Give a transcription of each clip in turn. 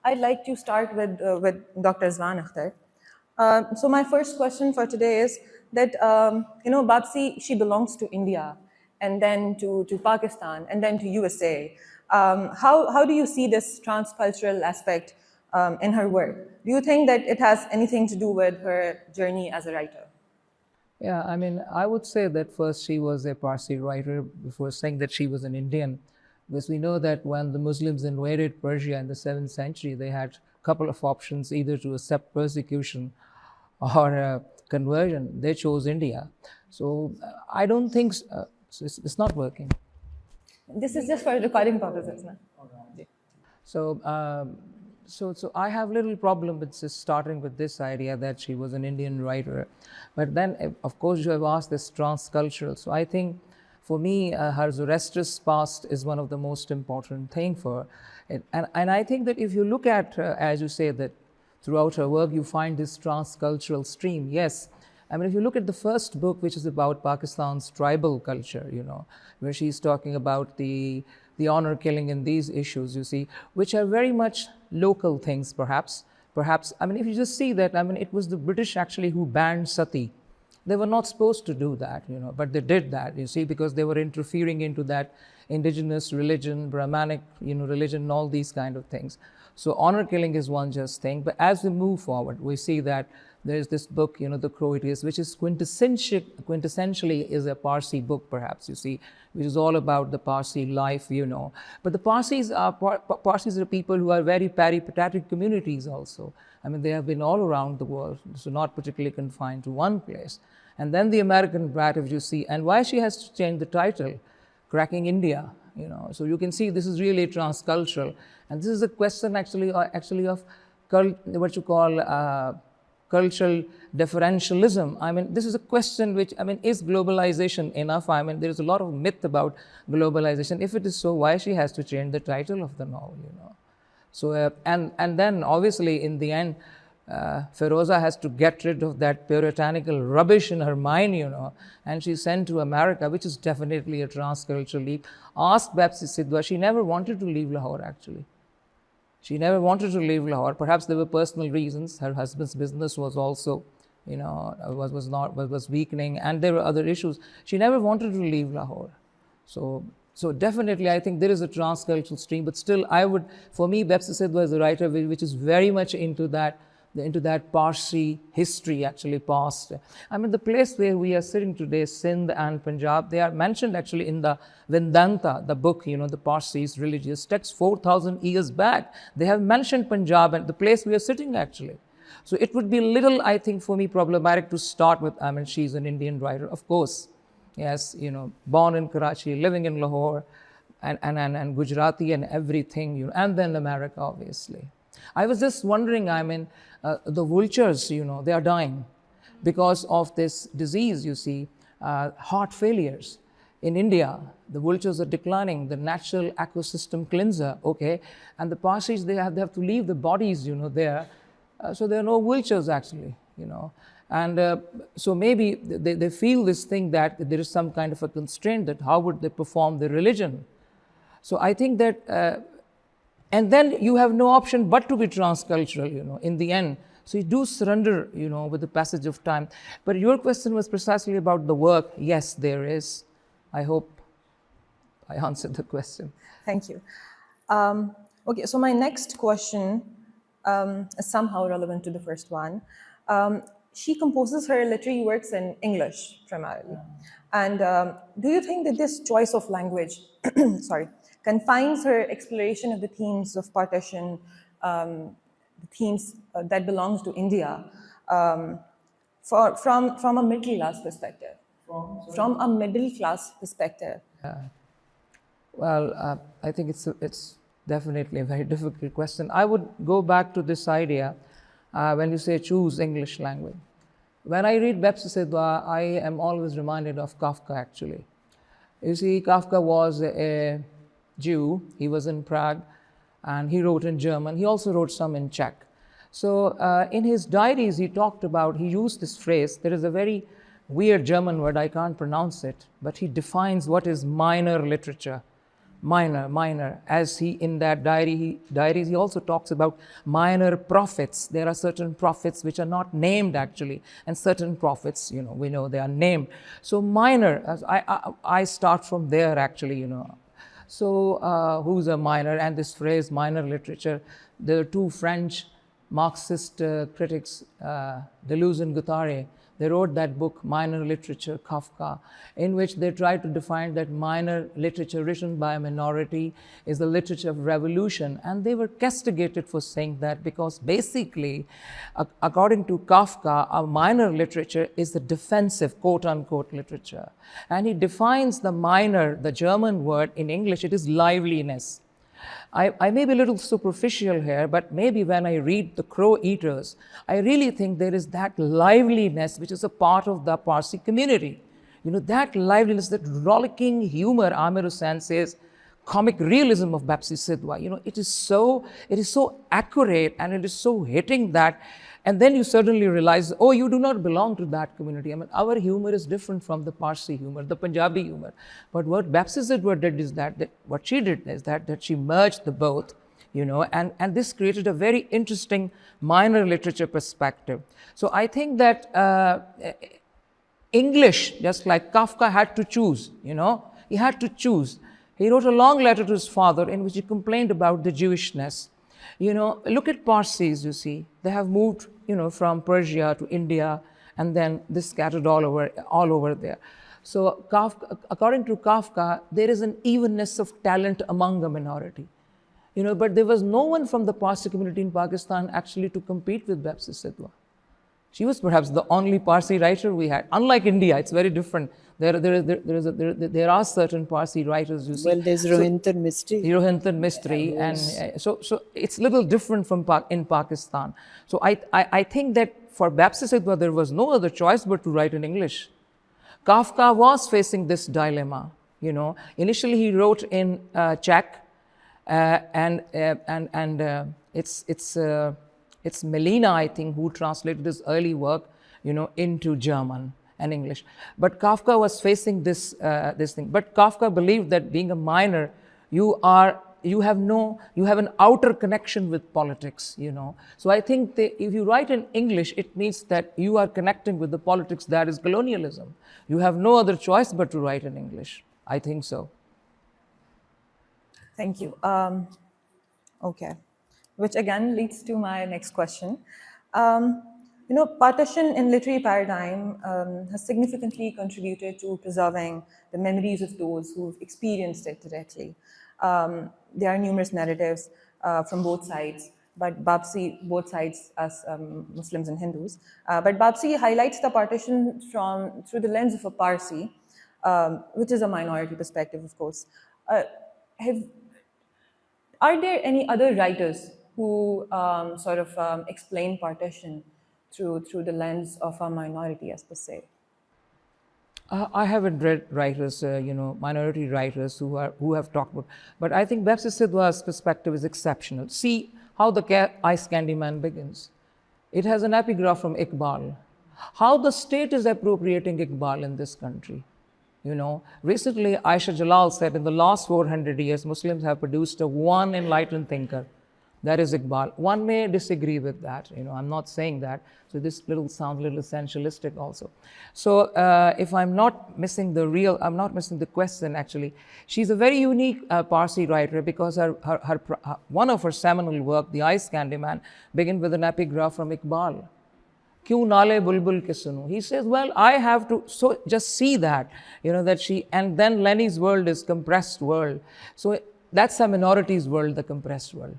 I'd like to start with Dr. Zwan Akhtar. So my first question for today is that, Babsi, she belongs to India and then to Pakistan and then to USA. How do you see this transcultural aspect in her work? Do you think that it has anything to do with her journey as a writer? Yeah, I mean, I would say that first she was a Parsi writer before saying that she was an Indian, because we know that when the Muslims invaded Persia in the 7th century, they had a couple of options, either to accept persecution or conversion. They chose India. So I don't think it's not working. This is just for recording purposes, na? So, so I have little problem with just starting with this idea that she was an Indian writer. But then, of course, you have asked this transcultural. So I think, for me, her Zoroastrian past is one of the most important thing for it. And I think that if you look at, as you say, that throughout her work, you find this transcultural stream. Yes. I mean, if you look at the first book, which is about Pakistan's tribal culture, where she's talking about the honor killing and these issues, you see, which are very much local things, perhaps. Perhaps, I mean, if you just see that, I mean, it was the British actually who banned sati. They were not supposed to do that, but they did that, you see, because they were interfering into that indigenous religion, Brahmanic, religion, and all these kind of things. So honor killing is one just thing. But as we move forward, we see that there's this book, The Croatians, which is quintessentially is a Parsi book, perhaps, you see, which is all about the Parsi life, But the Parsis are people who are very peripatetic communities also. I mean, they have been all around the world, so not particularly confined to one place. And then the American Brat, if you see, and why she has to change the title, Cracking India, So you can see this is really transcultural. And this is a question actually of what you call cultural differentialism. I mean, this is a question which, I mean, is globalization enough? I mean, there is a lot of myth about globalization. If it is so, why she has to change the title of the novel, So, and then obviously in the end, Feroza has to get rid of that puritanical rubbish in her mind, and she's sent to America, which is definitely a transcultural leap. Ask Babsi Sidhwa, she never wanted to leave Lahore, actually. She never wanted to leave Lahore. Perhaps there were personal reasons. Her husband's business was also, was weakening, and there were other issues. She never wanted to leave Lahore. So definitely, I think there is a transcultural stream. But still, for me, Babsi Sidhwa is a writer which is very much into that Parsi history, actually, past. I mean, the place where we are sitting today, Sindh and Punjab, they are mentioned actually in the Vedanta, the book, the Parsis religious text, 4,000 years back. They have mentioned Punjab and the place we are sitting, actually. So it would be a little, I think, for me, problematic to start with. I mean, she's an Indian writer, of course. Yes, born in Karachi, living in Lahore, and Gujarati and everything, and then America, obviously. I was just wondering, I mean, the vultures, they are dying because of this disease, you see, heart failures. In India, the vultures are declining, the natural ecosystem cleanser, okay, and the Parsis, they have to leave the bodies, there, so there are no vultures actually, and so maybe they feel this thing that there is some kind of a constraint that how would they perform their religion. So I think that and then you have no option but to be transcultural, in the end. So you do surrender, with the passage of time. But your question was precisely about the work. Yes, there is. I hope I answered the question. Thank you. Okay, so my next question is somehow relevant to the first one. She composes her literary works in English primarily. And do you think that this choice of language, confines her exploration of the themes of partition, the themes that belongs to India, from a middle class perspective? From a middle class perspective. Well, I think it's definitely a very difficult question. I would go back to this idea when you say choose English language. When I read Babsi Sidhwa, I am always reminded of Kafka, actually. You see, Kafka was a Jew. He was in Prague, and he wrote in German. He also wrote some in Czech. So in his diaries, he used this phrase. There is a very weird German word, I can't pronounce it, but he defines what is minor literature. minor. As he, in that diaries, he also talks about minor prophets. There are certain prophets which are not named actually, and certain prophets, we know they are named. So minor, I start from there actually, So who's a minor? And this phrase, minor literature, there are two French Marxist critics, Deleuze and Guattari. They wrote that book, Minor Literature, Kafka, in which they tried to define that minor literature written by a minority is the literature of revolution. And they were castigated for saying that, because basically, according to Kafka, a minor literature is the defensive, quote unquote, literature. And he defines the minor, the German word in English, it is liveliness. I may be a little superficial here, but maybe when I read The Crow Eaters, I really think there is that liveliness which is a part of the Parsi community. That liveliness, that rollicking humor, Amir Hussain says, comic realism of Bapsi Sidhwa. It is so accurate, and it is so hitting that. And then you suddenly realize, oh, you do not belong to that community. I mean, our humor is different from the Parsi humor, the Punjabi humor. But what Bapsi Sidhwa did is that what she did is that she merged the both, and this created a very interesting minor literature perspective. So I think that English, just like Kafka had to choose, he had to choose. He wrote a long letter to his father in which he complained about the Jewishness. Look at Parsis, you see. They have moved, from Persia to India, and then they scattered all over there. So Kafka, according to Kafka, there is an evenness of talent among a minority. But there was no one from the Parsi community in Pakistan actually to compete with Bapsi Sidhwa. She was perhaps the only Parsi writer we had. Unlike India, it's very different. There are certain Parsi writers, you see. Well, there's Rohinton Mistry. Rohinton Mistry, and so it's a little different from in Pakistan. So I think that for Bapsi Sidhwa, there was no other choice but to write in English. Kafka was facing this dilemma. Initially he wrote in Czech, and it's Melina, I think, who translated his early work, into German and English. But Kafka was facing this thing. But Kafka believed that being a minor, you have an outer connection with politics, So I think if you write in English, it means that you are connecting with the politics that is colonialism. You have no other choice but to write in English. I think so. Thank you. Okay. Which again leads to my next question. Partition in literary paradigm has significantly contributed to preserving the memories of those who've experienced it directly. There are numerous narratives from both sides, but both sides as Muslims and Hindus. But Bapsi highlights the partition through the lens of a Parsi, which is a minority perspective, of course. Are there any other writers who explain partition through the lens of a minority as per se? I haven't read writers, minority writers who have talked about, but I think Bapsi Sidhwa's perspective is exceptional. See how the Ice Candy Man begins. It has an epigraph from Iqbal. How the state is appropriating Iqbal in this country. Recently Aisha Jalal said in the last 400 years, Muslims have produced one enlightened thinker. That is Iqbal. One may disagree with that. I'm not saying that. So this sounds a little essentialistic also. So if I'm not missing the question actually. She's a very unique Parsi writer because one of her seminal work, The Ice Candy Man, begins with an epigraph from Iqbal. Kyun naale bulbul ke sunu? He says, well, I have to, so just see that, and then Lenny's world is compressed world. So that's a minority's world, the compressed world.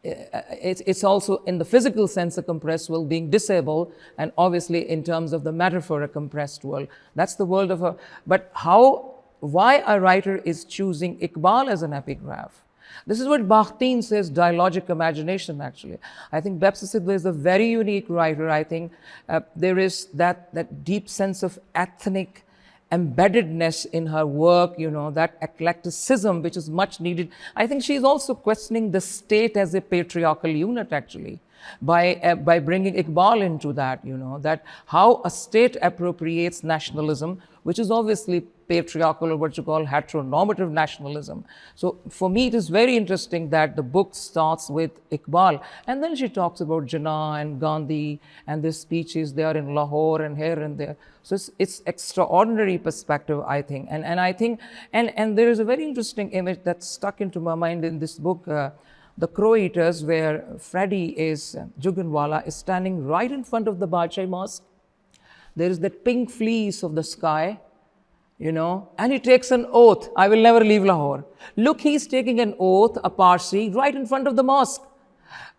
It's also in the physical sense a compressed world, being disabled, and obviously in terms of the metaphor a compressed world. That's the world of a, but why a writer is choosing Iqbal as an epigraph? This is what Bakhtin says, dialogic imagination actually. I think Bapsi Sidhwa is a very unique writer. I think there is that deep sense of ethnic embeddedness in her work, that eclecticism which is much needed. I think she's also questioning the state as a patriarchal unit actually by bringing Iqbal into that, that how a state appropriates nationalism, which is obviously patriarchal or what you call heteronormative nationalism. So for me, it is very interesting that the book starts with Iqbal, and then she talks about Jinnah and Gandhi and their speeches there in Lahore and here and there. So it's extraordinary perspective, I think. And I think, and there is a very interesting image that stuck into my mind in this book, The Crow Eaters, where Freddie Juganwala is standing right in front of the Bajai Mosque. There is that pink fleece of the sky, and he takes an oath, I will never leave Lahore. Look, he's taking an oath, a Parsi, right in front of the mosque.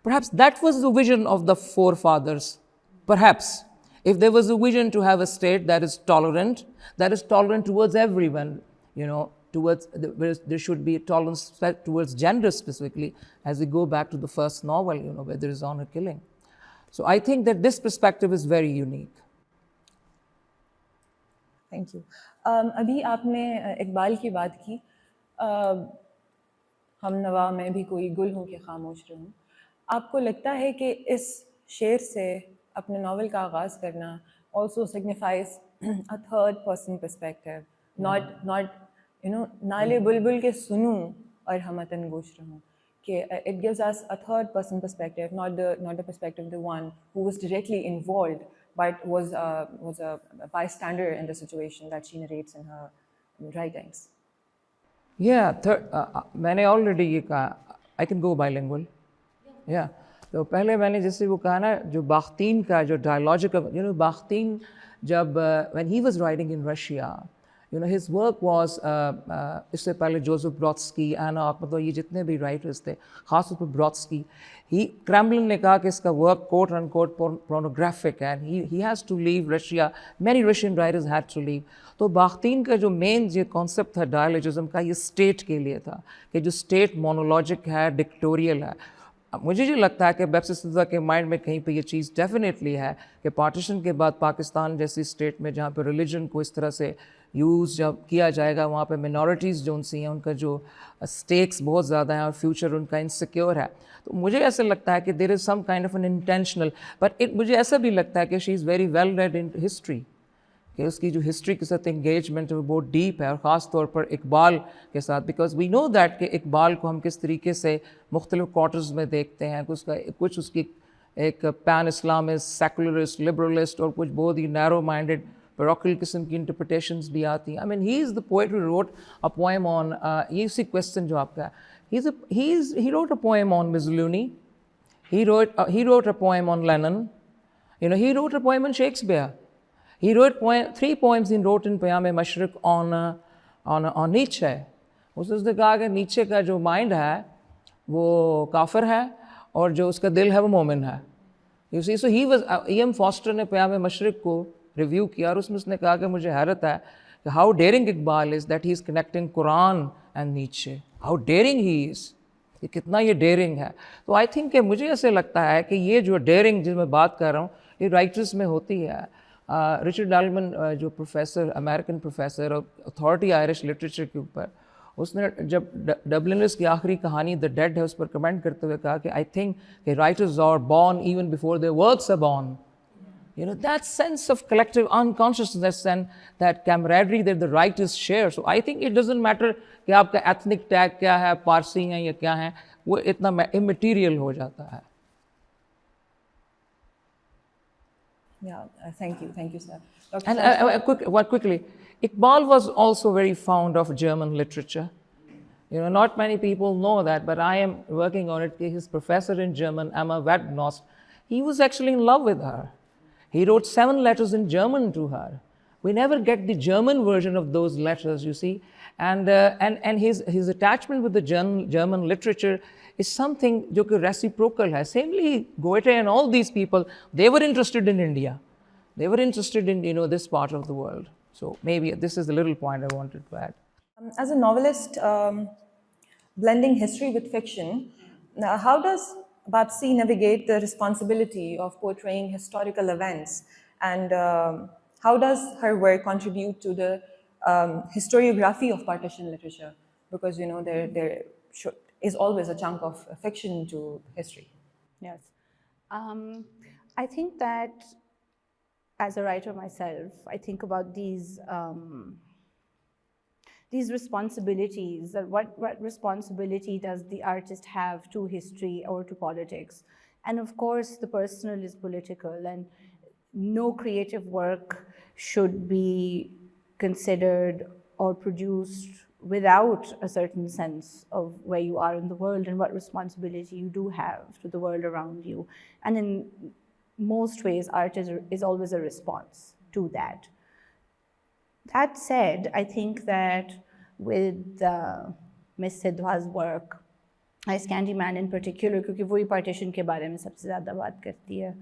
Perhaps that was the vision of the forefathers. Perhaps, if there was a vision to have a state that is tolerant towards everyone, there should be tolerance towards gender specifically, as we go back to the first novel, where there is honor killing. So I think that this perspective is very unique. Thank you. अभी आपने इकबाल की बात की, हम नवा में भी कोई गुल हूँ कि खामोश रहूँ। आपको लगता है कि इस शेर से अपने नावल का आगाज़ करना also signifies a third person perspective, not नाले बुलबुल के सुनूँ और हमतन गोश रहूँ, कि it gives us a third person perspective, not the perspective of the one who was directly involved but was a bystander in the situation that she narrates in her writings. Yeah, मैंने already ये कहा, I can go bilingual. Yeah. तो पहले मैंने जैसे वो कहा ना, जो बाख्तीन का जो dialogical, बाख्तीन जब when he was writing in Russia, his work was इससे पहले Joseph Brodsky, Anna Akhmatova, ये जितने भी writers थे, खासतौर पर Brodsky, Kremlin ने कहा कि इसका work quote unquote pornographic and he has to leave Russia. Many Russian writers had to leave. तो बाख्तीन का जो मेन जो कॉन्सेप्ट था डायलॉजिज्म का, ये स्टेट के लिए था कि जो स्टेट मोनोलॉजिक है, डिक्टोरियल है। मुझे जो लगता है कि बेप्सिस्ता के माइंड में कहीं पे ये चीज़ डेफिनेटली है कि पार्टीशन के बाद पाकिस्तान जैसी स्टेट में जहाँ पे रिलीजन को इस तरह से यूज़ जब किया जाएगा, वहाँ पे मिनॉरिटीज़ जो उनसी हैं उनका जो स्टेक्स बहुत ज़्यादा हैं और फ्यूचर उनका इनसिक्योर है। तो मुझे ऐसा लगता है कि there is some kind of an intentional, but मुझे ऐसा भी लगता है कि she is very well read in history, कि उसकी जो हिस्ट्री के साथ इंगेजमेंट है वो बहुत डीप है, और ख़ास तौर पर इकबाल के साथ, बिकॉज वी नो दैट कि इकबाल को हम किस तरीके से मुख्तलिफ क्वार्टर्स में देखते हैं, कुछ उसकी एक पैन इस्लामिस्ट, सेकुलरिस्ट, लिबरलिस्ट और कुछ बहुत ही नैरो माइंडेड पैरोकियल किस्म की इंटरप्रिटेशंस भी आती हैं। I mean he is the poet who wrote a poem on, ये उसी क्वेश्चन जो आपका है, he wrote a poem on Mussolini, he wrote a poem on Lenin, he wrote a poem on Shakespeare. He wrote 3 poems he wrote in Payam-e-Mashriq on Nietzsche. उसने कहा कि नीचे का जो माइंड है वो काफिर है और जो उसका दिल है वो मोमिन है। You see, so he was, E.M. Foster ने Payam-e-Mashriq को रिव्यू किया और उसमें उसने कहा कि मुझे हैरत है कि how daring Iqbal is that he is connecting Quran and Nietzsche. How daring he is. ये कितना ये डेयरिंग है। तो आई थिंक कि मुझे ऐसे लगता है कि ये जो डेयरिंग जिस मैं बात कर रहा हूँ ये राइटर्स में होती है। रिचर्ड डालमन जो प्रोफेसर, अमेरिकन प्रोफेसर और अथॉरिटी आयरिश लिटरेचर के ऊपर, उसने जब डबलिनर्स की आखिरी कहानी द डेड है उस पर कमेंट करते हुए कहा कि आई थिंक कि writers are born even before their works are born. That sense of collective unconsciousness and that camaraderie that the writers share. So I think it doesn't matter कि आपका ethnic tag क्या है, पारसी हैं या क्या है, वो इतना immaterial हो जाता है। Yeah, thank you, sir. And quickly, Iqbal was also very fond of German literature. Not many people know that, but I am working on it. His professor in German, Emma Wadnost, he was actually in love with her. He wrote 7 letters in German to her. We never get the German version of those letters, you see. And his attachment with the German literature is something जो कि reciprocal है. Samely, Goethe and all these people, they were interested in India. They were interested in, this part of the world. So maybe this is the little point I wanted to add. As a novelist, blending history with fiction, how does Bapsi navigate the responsibility of portraying historical events, and how does her work contribute to the historiography of partition literature? Because there is always a chunk of fiction to history. Yes, I think that as a writer myself, I think about these these responsibilities, what responsibility does the artist have to history or to politics? And of course, the personal is political, and no creative work should be considered or produced without a certain sense of where you are in the world and what responsibility you do have to the world around you. And in most ways, art is always a response to that. That said, I think that with Miss Sidhwa's work, Ice Candy Man in particular, क्योंकि वही partition के बारे में सबसे ज़्यादा बात करती है,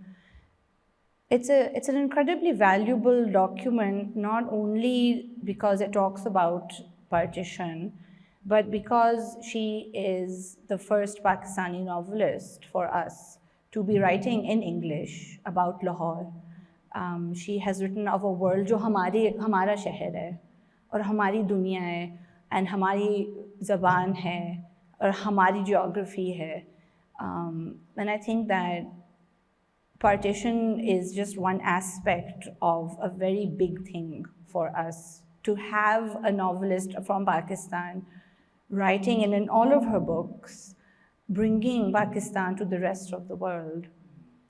it's an incredibly valuable document, not only because it talks about partition, but because she is the first Pakistani novelist for us to be writing in English about Lahore. She has written of a world जो हमारा शहर है और हमारी दुनिया है and हमारी ज़बान है और हमारी geography है. And I think that partition is just one aspect of a very big thing for us. To have a novelist from Pakistan writing in all of her books, bringing Pakistan to the rest of the world.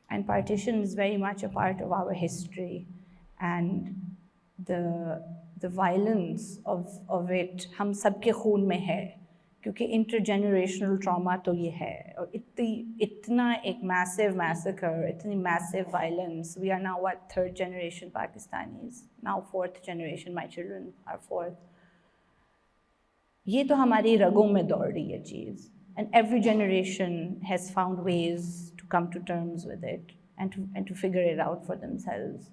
And partition is very much a part of our history, and the violence of it हम सबके खून में है, क्योंकि intergenerational trauma तो ये है, और इतना एक massive massacre, इतनी massive violence. We are now what, 3rd generation Pakistanis, now 4th generation, my children are 4th. ये तो हमारी रगों में दौड़ रही है चीज़, and every generation has found ways to come to terms with it and to figure it out for themselves.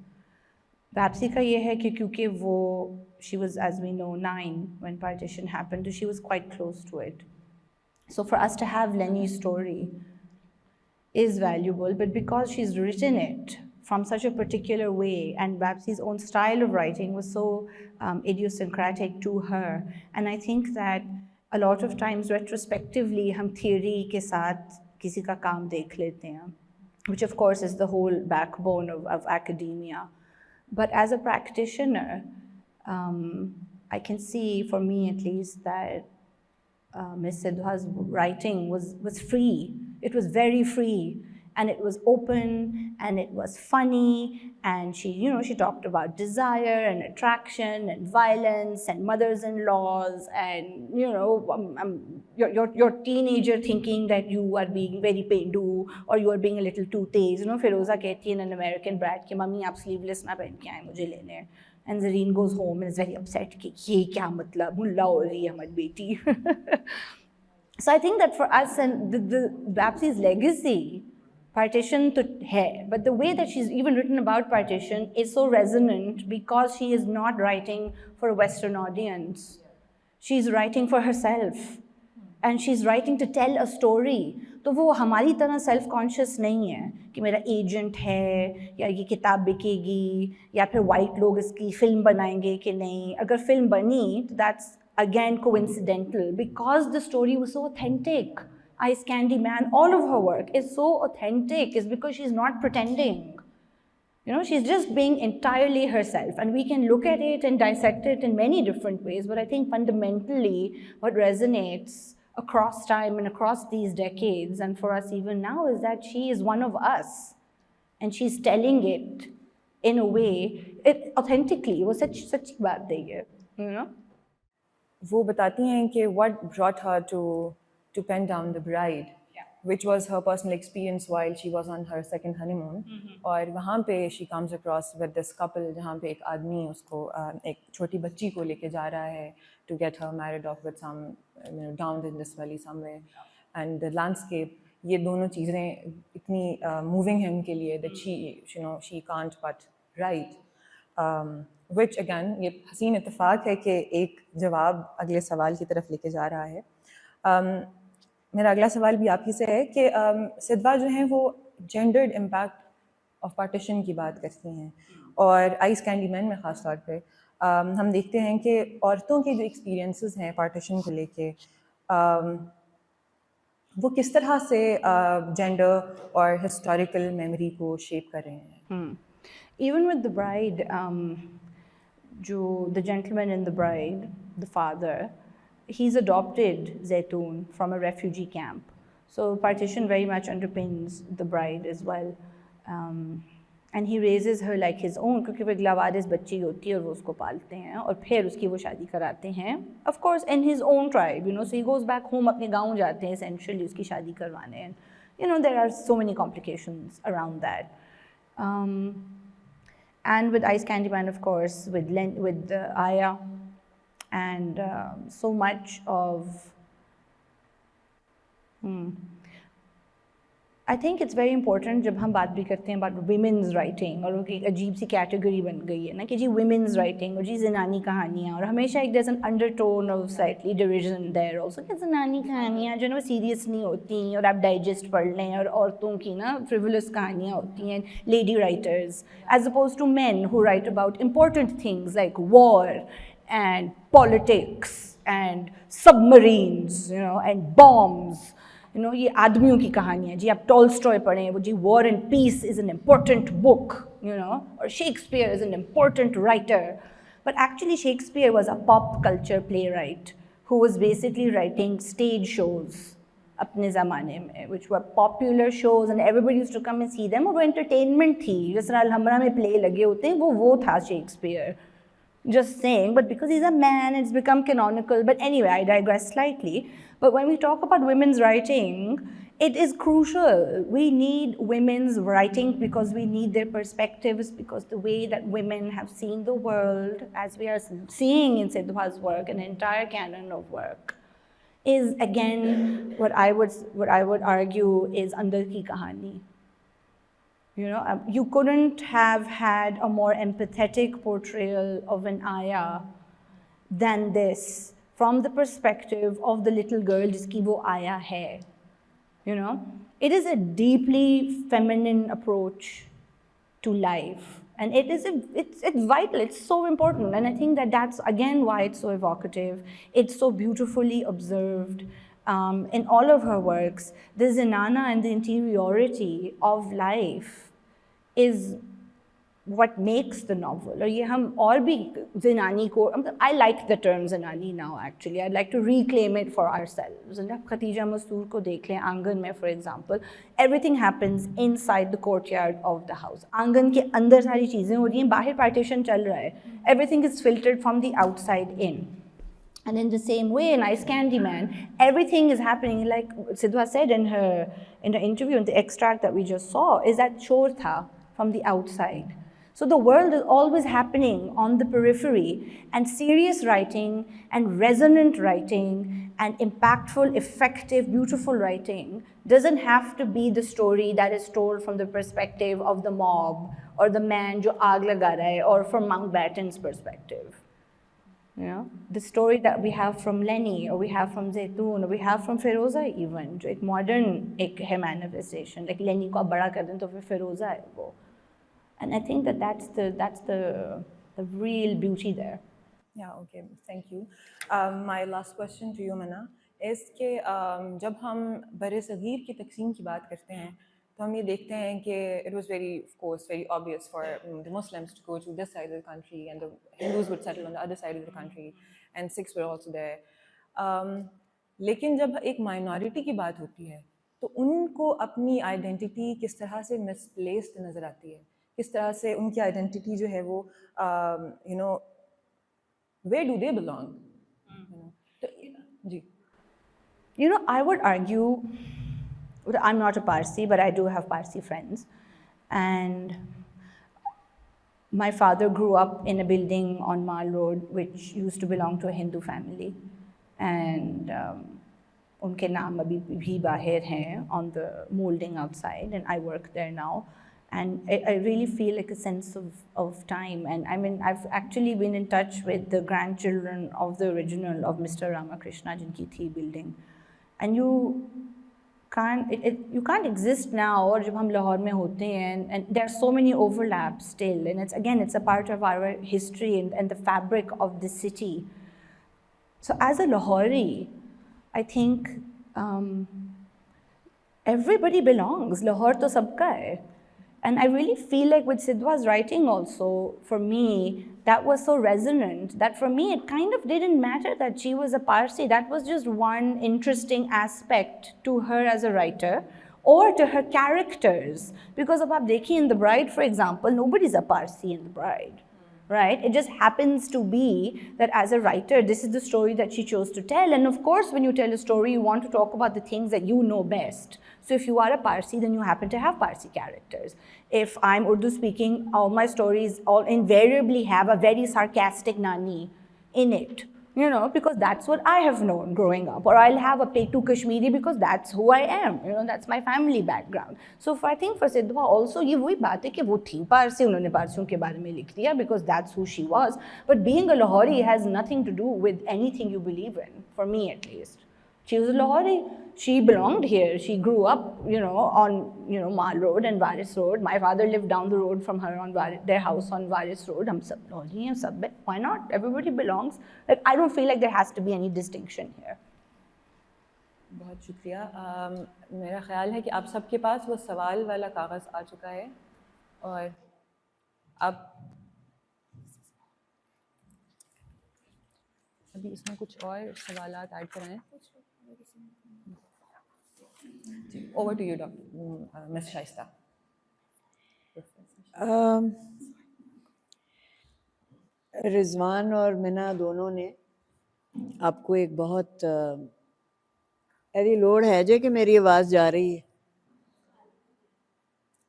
Babsi का ये है कि क्योंकि वो, she was, as we know, 9 when partition happened, she was quite close to it. So for us to have Lenny's story is valuable, but because she's written it from such a particular way, and Babsi's own style of writing was so idiosyncratic to her, and I think that a lot of times retrospectively हम theory के साथ किसी का काम देख लेते हैं, which of course is the whole backbone of academia. But as a practitioner, I can see, for me at least, that Ms. Sidhwa's writing was free. It was very free, and it was open, and it was funny, and she talked about desire and attraction and violence and mothers-in-laws, and your teenager thinking that you are being very pendu or you are being a little too tease. Firoza कहती है in An American Brat कि mummy आप sleeveless ना पहन के आए, मुझे लेने हैं. And Zareen goes home and is very upset कि ये क्या मतलब, मुल्ला हो रही है हमारी बेटी. So I think that for us, and the Babsi's legacy, partition to hai, but the way that she's even written about partition is so resonant because she is not writing for a Western audience. She's writing for herself, and she's writing to tell a story. तो वो हमारी तरह self conscious नहीं है कि मेरा agent है या ये किताब बिकेगी या फिर white लोग इसकी film बनाएंगे कि नहीं. अगर film बनी, that's again coincidental because the story was so authentic. Ice Candy Man, all of her work is so authentic, is because she's not pretending. She's just being entirely herself, and we can look at it and dissect it in many different ways, but I think fundamentally what resonates across time and across these decades, and for us even now, is that she is one of us, and she's telling it in a way, authentically. वो सच्ची बात है, वो बताती हैं कि what brought her to pen down The Bride, which was her personal experience while she was on her second honeymoon. और वहाँ पे she comes across with this couple जहाँ पे एक आदमी उसको एक छोटी बच्ची को लेके जा रहा है to get her married off with some down in this valley somewhere, and the landscape, ये दोनों चीज़ें इतनी moving हैं उनके लिए that she can't but write. Which again ये हसीन इत्तेफाक है कि एक जवाब अगले सवाल की तरफ लेके जा रहा है. मेरा अगला सवाल भी आप ही से है कि सिद्धवा जो हैं वो जेंडर्ड इम्पैक्ट ऑफ पार्टीशन की बात करती हैं, और आइस कैंडी मैन में ख़ास तौर पे हम देखते हैं कि औरतों के जो एक्सपीरियंसेस हैं पार्टीशन को लेके वो किस तरह से जेंडर और हिस्टोरिकल मेमोरी को शेप कर रहे हैं. Even with The Bride, the gentleman in the bride, the father, he's adopted Zaitoon from a refugee camp. So partition very much underpins the bride as well. And he raises her like his own, क्योंकि वो एक लावारिस बच्ची होती है और वो उसको पालते हैं और फिर उसकी वो शादी कराते हैं. Of course, in his own tribe, you know, so he goes back home, अपने गाँव जाते हैं essentially उसकी शादी करवाने. And you know, there are so many complications around that. And with Ice Candy Man, of course, with Aya, and so much of. I think it's very important जब हम बात भी करते हैं about women's writing और एक अजीब सी category बन गई है ना कि जी women's writing और जी ज़नानी कहानियाँ और हमेशा एक there's an undertone of slightly derision there also कि ज़नानी कहानियाँ जो ना वो serious नहीं होती और आप digest पढ़ लें और औरतों की ना frivolous कहानियाँ होती हैं lady writers as opposed to men who write about important things like war and politics and submarines, you know, and bombs. You know, ये आदमियों की कहानियाँ जी आप टॉलस्टॉय पढ़ें वो जी War and Peace is an important book, you know, or Shakespeare is an important writer. But actually Shakespeare was a pop culture playwright who was basically writing stage shows अपने ज़माने में, which were popular shows and everybody used to come and see them. और वो entertainment थी, जिस तरह अलहमरा में play लगे होते हैं वो था Shakespeare. Just saying, but because he's a man, it's become canonical. But anyway, I digress slightly. But when we talk about women's writing, it is crucial. We need women's writing because we need their perspectives, because the way that women have seen the world, as we are seeing in Sidhu's work, an entire canon of work, is again what I would argue is Andar Ki Kahani. You know, you couldn't have had a more empathetic portrayal of an Aya than this, from the perspective of the little girl jiski wo Aya hai. You know, it is a deeply feminine approach to life, and it's vital. It's so important, and I think that that's again why it's so evocative. It's so beautifully observed. In all of her works, the zenana and the interiority of life is what makes the novel. और ये हम और भी ज़नानी को, I like the term ज़नानी now actually. I'd like to reclaim it for ourselves. And आप Khadija मस्तूर को देख लें आंगन में, for example, everything happens inside the courtyard of the house. आंगन के अंदर सारी चीज़ें हो रही हैं, बाहर partition चल रहा है. Everything is filtered from the outside in. And in the same way, in Ice Candy Man, everything is happening, like Sidhwa said in her interview, in the extract that we just saw, is that shor tha, from the outside. So the world is always happening on the periphery, and serious writing and resonant writing and impactful, effective, beautiful writing doesn't have to be the story that is told from the perspective of the mob or the man jo aag laga raha hai, or from Mountbatten's perspective. You know, the story that we have from Lenny, or we have from Zaitoon, or we have from Feroza even, जो एक modern एक है manifestation, like Lenny को अब बड़ा कर दें तो फिर Feroza है वो. And I think that that's the real beauty there. Yeah, okay, thank you. My last question to you, Mana, is कि जब हम बर सग़ीर की तक़सीम की बात करते हैं तो हम ये देखते हैं कि it was very, of course, very obvious for the Muslims to go to this side of the country and the Hindus would settle on the other side of the country and Sikhs were also there. लेकिन जब एक minority की बात होती है तो उनको अपनी identity किस तरह से misplaced नज़र आती है, किस तरह से उनकी identity जो है वो you know, where do they belong? You know, तो जी. You know, I would argue, I'm not a Parsi, but I do have Parsi friends. And my father grew up in a building on Mal Road, which used to belong to a Hindu family. And unke naam abhi bhi bahir hain on the molding outside, and I work there now. And I really feel like a sense of time. And I mean, I've actually been in touch with the grandchildren of the original of Mr. Ramakrishna, jinki thi building. And you can't exist now, or जब हम लाहौर में होते हैं, and there are so many overlaps still, and it's a part of our history and the fabric of the city. So as a Lahori, I think everybody belongs. Lahore to sabka hai. And I really feel like with Sidhwa's writing also, for me, that was so resonant that for me it kind of didn't matter that she was a Parsi. That was just one interesting aspect to her as a writer or to her characters. Because if you see in The Bride, for example, nobody's a Parsi in The Bride. Right? It just happens to be that as a writer, this is the story that she chose to tell. And of course, when you tell a story, you want to talk about the things that you know best. So if you are a Parsi, then you happen to have Parsi characters. If I'm Urdu speaking, all my stories all invariably have a very sarcastic Nani in it. You know, because that's what I have known growing up. Or I'll have a Petu Kashmiri because that's who I am. You know, that's my family background. So I think for Sidhwa also, ये वही बात है कि वो थी पारसी, उन्होंने पारसियों के बारे में लिख दिया because that's who she was. But being a Lahori has nothing to do with anything you believe in, for me at least. She was a Lahori. She belonged here. She grew up, you know, on, you know, Mal Road and Varis Road. My father lived down the road from her on their house on Varis Road. हम सब Lahori हैं, सब why not? Everybody belongs. Like, I don't feel like there has to be any distinction here. बहुत शुक्रिया। मेरा ख्याल है कि आप सबके पास वो सवाल वाला कागज़ आ चुका है और आप अभी इसमें कुछ और सवालात ऐड कराएं। Over to you, Dr. Ms. Shaista. Rizwan और मिना दोनों ने आपको एक बहुत ऐसी लोड है जे कि मेरी आवाज़ जा रही है.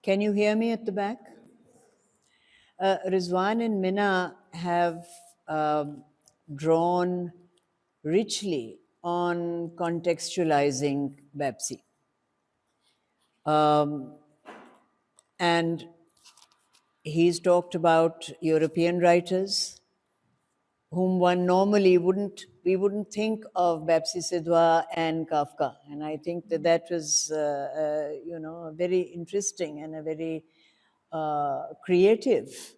Can you hear me at the back? Rizwan and Mina have drawn richly on contextualizing Bapsi. And he's talked about European writers whom one normally we wouldn't think of Bapsi Sidhwa and Kafka. And I think that was, you know, a very interesting and a very creative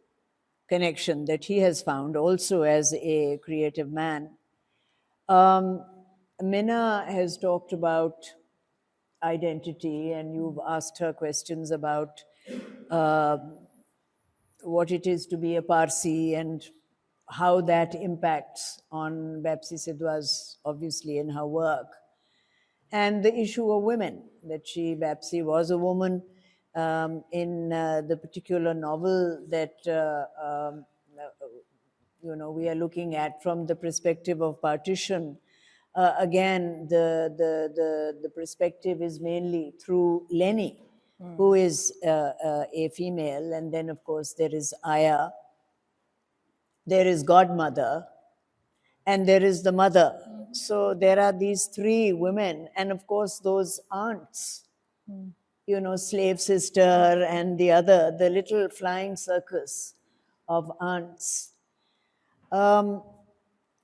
connection that he has found also as a creative man. Mina has talked about identity, and you've asked her questions about what it is to be a Parsi and how that impacts on Bapsi Sidhwa's, obviously, in her work. And the issue of women, that Bapsi was a woman in the particular novel that, you know, we are looking at from the perspective of partition. Again, the perspective is mainly through Lenny, who is a female, and then of course there is Aya, there is godmother, and there is the mother. So there are these three women, and of course those aunts, you know, slave sister and the other, the little flying circus of aunts.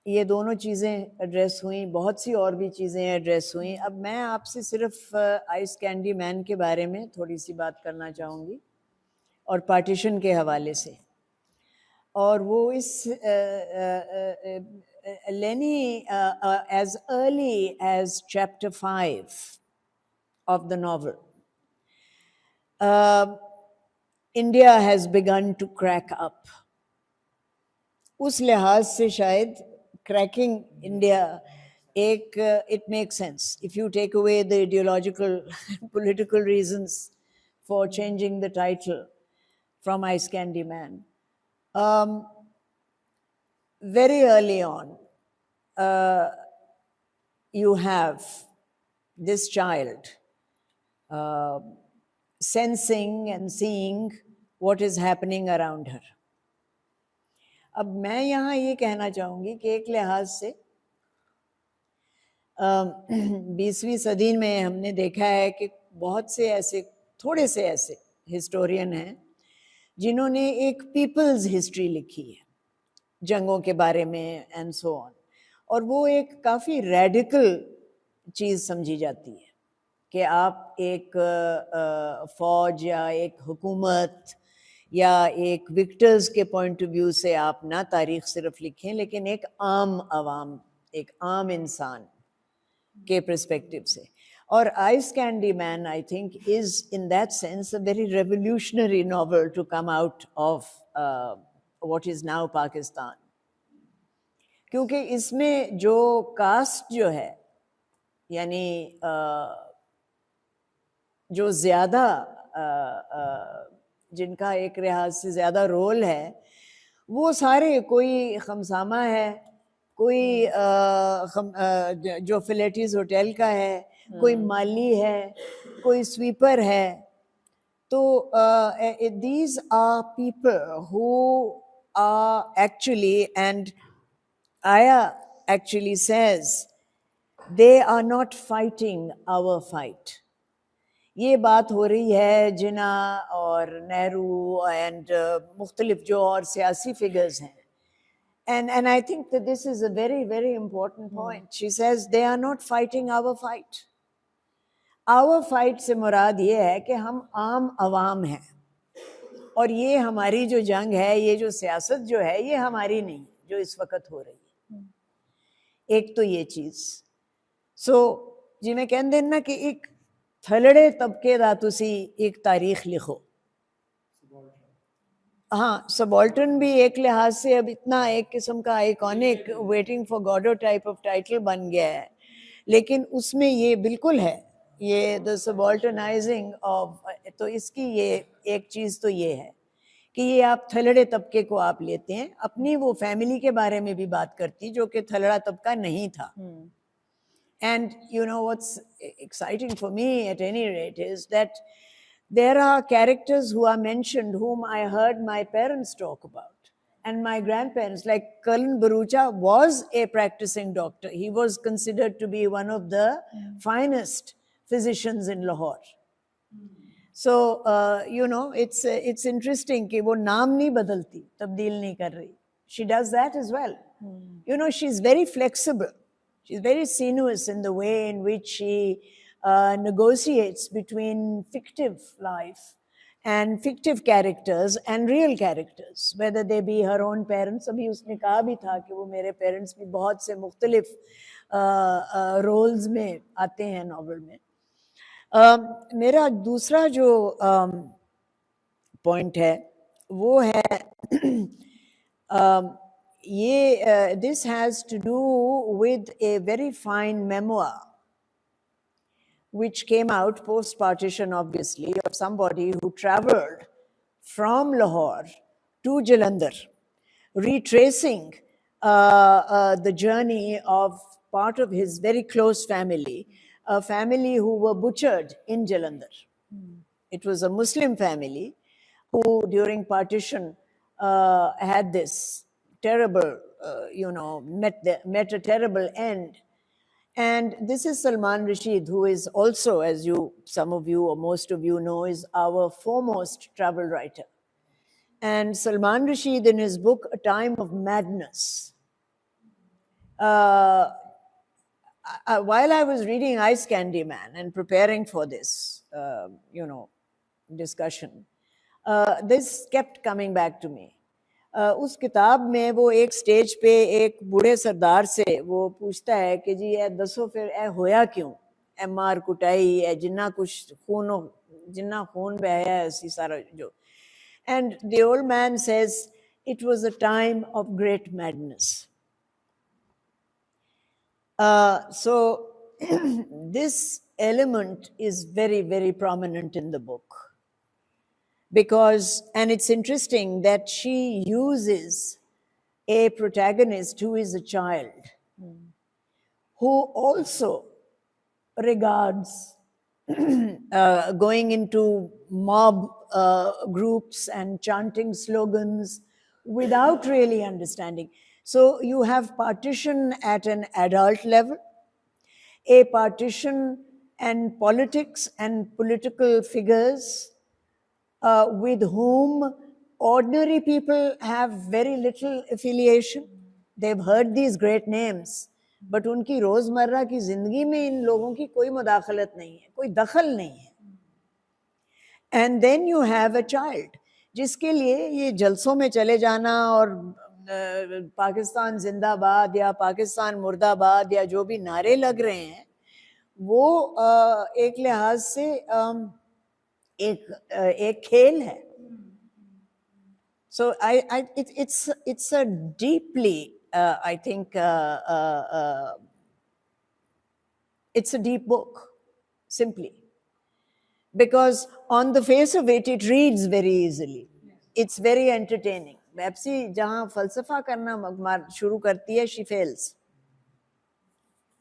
ये दोनों चीज़ें address हुई, बहुत सी और भी चीज़ें address हुई. अब मैं आपसे सिर्फ आइस कैंडी मैन के बारे में थोड़ी सी बात करना चाहूँगी और पार्टीशन के हवाले से. और वो इस Lenny, as early as chapter 5 of the novel, India has begun to crack up. उस लिहाज से शायद cracking India, it makes sense. If you take away the ideological, political reasons for changing the title from Ice Candy Man. Very early on, you have this child sensing and seeing what is happening around her. अब मैं यहाँ ये कहना चाहूँगी कि एक लिहाज से 20वीं सदी में हमने देखा है कि बहुत से ऐसे, थोड़े से ऐसे हिस्टोरियन हैं जिन्होंने एक पीपल्स हिस्ट्री लिखी है जंगों के बारे में एंड सो ऑन, और वो एक काफ़ी रेडिकल चीज़ समझी जाती है कि आप एक फ़ौज या एक हुकूमत या एक विक्टर्स के पॉइंट ऑफ व्यू से आप ना तारीख़ सिर्फ लिखें, लेकिन एक आम आवाम, एक आम इंसान के पर्सपेक्टिव से. Or Ice Candy Man, I think, is in that sense a very revolutionary novel to come out of what is now Pakistan. क्योंकि इसमें जो कास्ट जो है यानी जो ज़्यादा जिनका एक लिहाज से ज़्यादा रोल है वो सारे कोई खमसामा है कोई जो फिलेटीज होटल का है कोई माली है कोई स्वीपर है तो these are people who are actually, and Aya actually says, they are not fighting our fight. ये बात हो रही है जिना और नेहरू एंड मुख्तलिफ जो और सियासी फिगर्स हैं and I think that this is a very, very important point. She says they are not fighting our fight. Our fight से मुराद ये है कि हम आम अवाम हैं और ये हमारी जो जंग है ये जो सियासत जो है ये हमारी नहीं जो इस वक्त हो रही है एक तो ये चीज़ जिमें कहते हैं ना कि एक थलड़े तबके दा तुसी एक तारीख लिखो हाँ सबॉल्टर्न भी एक लिहाज से अब इतना एक किस्म का iconic waiting for Godot type of title बन गया है लेकिन उसमें ये बिल्कुल है ये द सबॉल्टर्नाइजिंग ऑफ तो इसकी ये एक चीज़ तो ये है कि ये आप थलड़े तबके को आप लेते हैं अपनी वो फैमिली के बारे में भी बात करती जो कि थलड़ा तबका नहीं था And you know what's exciting for me at any rate is that there are characters who are mentioned whom I heard my parents talk about and my grandparents, like Colin Barucha was a practicing doctor. He was considered to be one of the finest physicians in Lahore. So, you know, it's interesting कि वो नाम नहीं बदलती, तब्दील नहीं कर रही. She does that as well. You know, she's very flexible. She's very sinuous in the way in which she negotiates between fictive life and fictive characters and real characters, whether they be her own parents. अभी उसने कहा भी था कि वो मेरे parents भी बहुत से मुख्तलिफ roles में आते हैं novel में. मेरा दूसरा जो point है वो है this has to do with a very fine memoir which came out post-partition, obviously, of somebody who traveled from Lahore to Jalandhar, retracing the journey of part of his very close family, a family who were butchered in Jalandhar. It was a Muslim family who, during partition, had this terrible, you know, met a terrible end. And this is Salman Rushdie, who is also, as you, some of you or most of you know, is our foremost travel writer. And Salman Rushdie, in his book, A Time of Madness, while I was reading Ice Candy Man and preparing for this, you know, discussion, this kept coming back to me. उस किताब में वो एक stage पे एक बूढ़े सरदार से वो पूछता है कि जी ए दसो फिर ए होया क्यों ए मार कुटाई ए जिन्ना कुछ जिन्ना खून बहाया है इसी सारा जो and the old man says it was a time of great madness. So this element is very, very prominent in the book. Because, and it's interesting that she uses a protagonist who is a child, who also regards going into mob groups and chanting slogans without really understanding. So you have partition at an adult level, a partition and politics and political figures with whom ordinary people have very little affiliation. They've heard these great names, but उनकी रोज़मर्रा की ज़िंदगी में इन लोगों की कोई मुदाखलत नहीं है, कोई दखल नहीं है. And then you have a child, जिसके लिए ये जलसों में चले जाना और पाकिस्तान जिंदाबाद या पाकिस्तान मुर्दाबाद या जो भी नारे लग रहे हैं, वो एक लिहाज से एक खेल है. So it's a deeply I think it's a deep book, simply because on the face of it, it reads very easily. It's very entertaining. Pepsi जहाँ फलसफा करना शुरू करती है, she fails.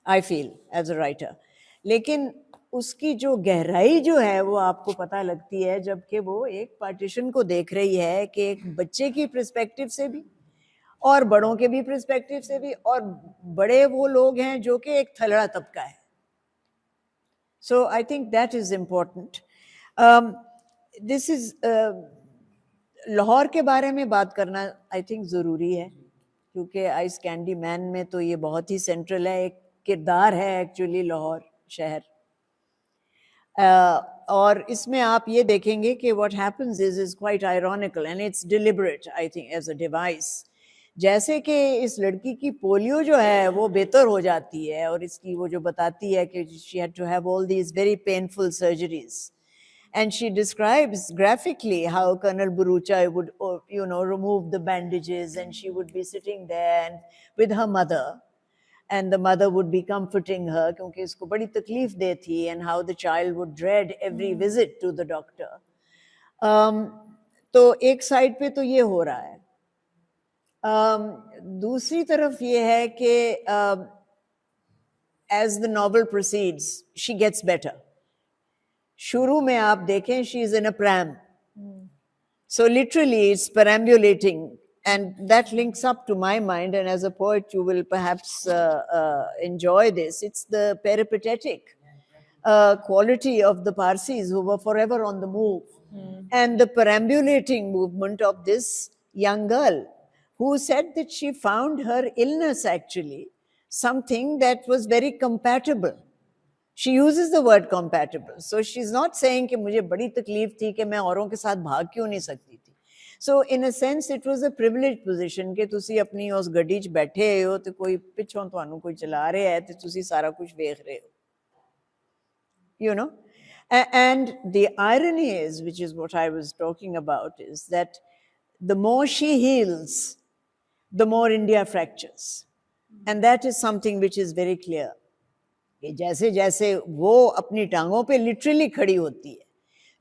I feel as a writer. लेकिन उसकी जो गहराई जो है वो आपको पता लगती है जबकि वो एक पार्टीशन को देख रही है कि एक बच्चे की पर्सपेक्टिव से भी और बड़ों के भी पर्सपेक्टिव से भी, और बड़े वो लोग हैं जो कि एक थलड़ा तबका है. So I think that is important. This is Lahore के बारे में बात करना I think ज़रूरी है क्योंकि आइस कैंडी मैन में तो ये बहुत ही सेंट्रल है, एक किरदार है एक्चुअली लाहौर शहर. और इसमें आप ये देखेंगे कि what happens is quite ironical and it's deliberate I think as a device. जैसे कि इस लड़की की पोलियो जो है वो बेहतर हो जाती है और इसकी वो जो बताती है कि she had to have all these very painful surgeries. And she describes graphically how Colonel Burucha would, remove the bandages and she would be sitting there and with her mother. And the mother would be comforting her क्योंकि इसको बड़ी तकलीफ दे थी, and how the child would dread every visit to the doctor. तो एक side पे तो ये हो रहा है. दूसरी तरफ ये है कि as the novel proceeds, she gets better. शुरू में आप देखें she is in a pram. So literally it's perambulating. And that links up to my mind, and as a poet you will perhaps enjoy this. It's the peripatetic quality of the Parsis who were forever on the move. And the perambulating movement of this young girl who said that she found her illness actually something that was very compatible. She uses the word compatible. So she's not saying कि मुझे बड़ी तकलीफ थी कि मैं औरों के साथ भाग क्यों नहीं सकती थी. So in a sense it was a privileged position कि तुसी अपनी उस गड्डी च बैठे हो तो कोई पिछों तुहानू कोई चला रहा है तो तुसी सारा कुछ देख रहे हो. You know? And the irony is, which is what I was talking about, is that the more she heals, the more India fractures. And that is something which is very clear. कि जैसे जैसे वो अपनी टांगों पे literally खड़ी होती है,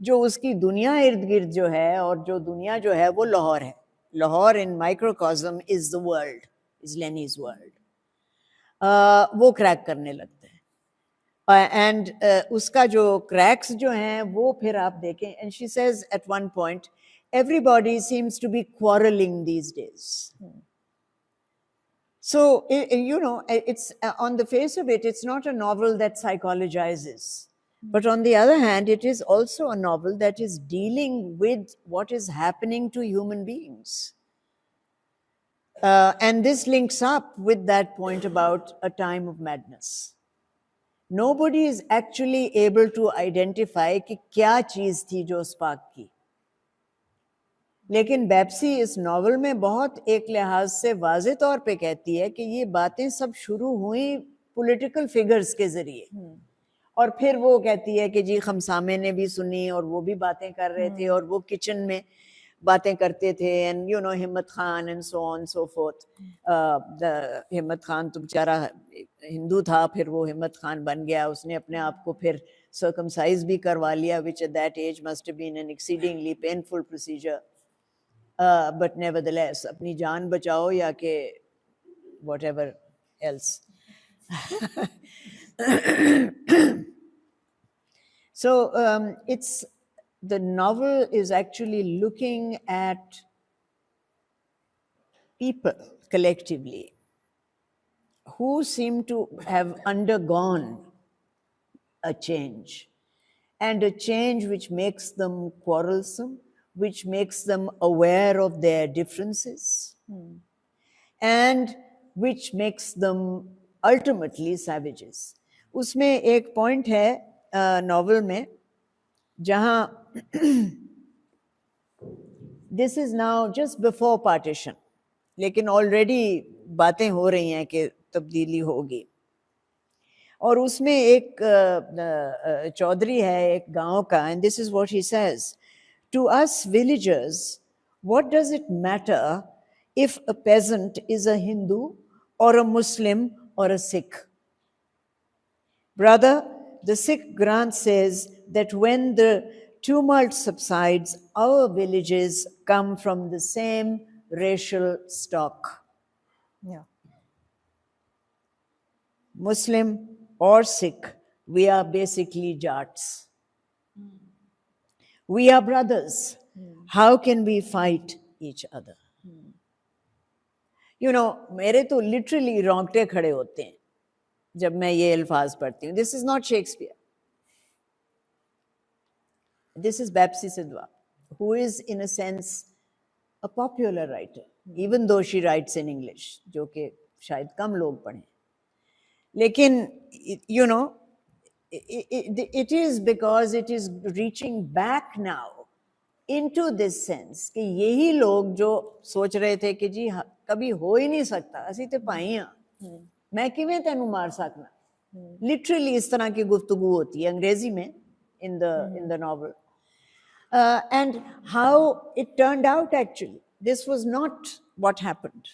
जो उसकी दुनिया इर्द गिर्द जो है और जो दुनिया जो है वो लाहौर है. Lahore in microcosm is the world, is Lenny's world. वो क्रैक करने लगता है. एंड उसका जो क्रैक्स जो हैं वो फिर आप देखें. And she says at one point, everybody seems to be quarrelling these days. So, it's on the face of it, it's not a novel that psychologizes. But on the other hand, it is also a novel that is dealing with what is happening to human beings. And this links up with that point about a time of madness. Nobody is actually able to identify कि क्या चीज़ थी जो spark की. लेकिन बेप्सी इस novel में बहुत एक लिहाज से वाज़े तौर पे कहती है कि ये बातें सब शुरू हुई पॉलिटिकल फिगर्स के ज़रिए. और फिर वो कहती है कि जी खमसामे ने भी सुनी और वो भी बातें कर रहे थे और वो किचन में बातें करते थे. एंड हिम्मत Khan and so on so fourth. हिम्मत खान तो बेचारा हिंदू था, फिर वो हिम्मत खान बन गया. उसने अपने आप को फिर सर्कमसाइज भी करवा लिया, which at that age must have been an exceedingly painful procedure. But nevertheless, अपनी जान बचाओ या कि whatever else. So the novel is actually looking at people collectively who seem to have undergone a change, and a change which makes them quarrelsome, which makes them aware of their differences, and which makes them ultimately savages. उसमें एक point है novel में जहाँ this is now just before partition, लेकिन already बातें हो रही हैं कि तब्दीली होगी. और उसमें एक चौधरी है एक गांव का, and this is what he says, to us villagers what does it matter if a peasant is a Hindu or a Muslim or a Sikh? Brother, the Sikh Granth says that when the tumult subsides, our villages come from the same racial stock. Yeah. Muslim or Sikh, we are basically Jats. We are brothers. How can we fight each other? You know, मेरे तो literally रोंगटे खड़े होते हैं जब मैं ये अल्फाज पढ़ती हूँ. This is not Shakespeare. This is Bapsi Sidhwa, who is in a sense a popular writer, even though she writes in English, जो कि शायद कम लोग पढ़ें. लेकिन, you know, it is because it is reaching back now into this sense कि यही लोग जो सोच रहे थे कि जी कभी हो ही नहीं सकता, ਅਸੀਂ ਤੇ ਭਾਈ ਹਾਂ, मैं किवें तेनू मार सकना, लिटरली इस तरह की गुफ्तगू होती है अंग्रेजी में in the novel. And how it turned out, actually, this was not what happened.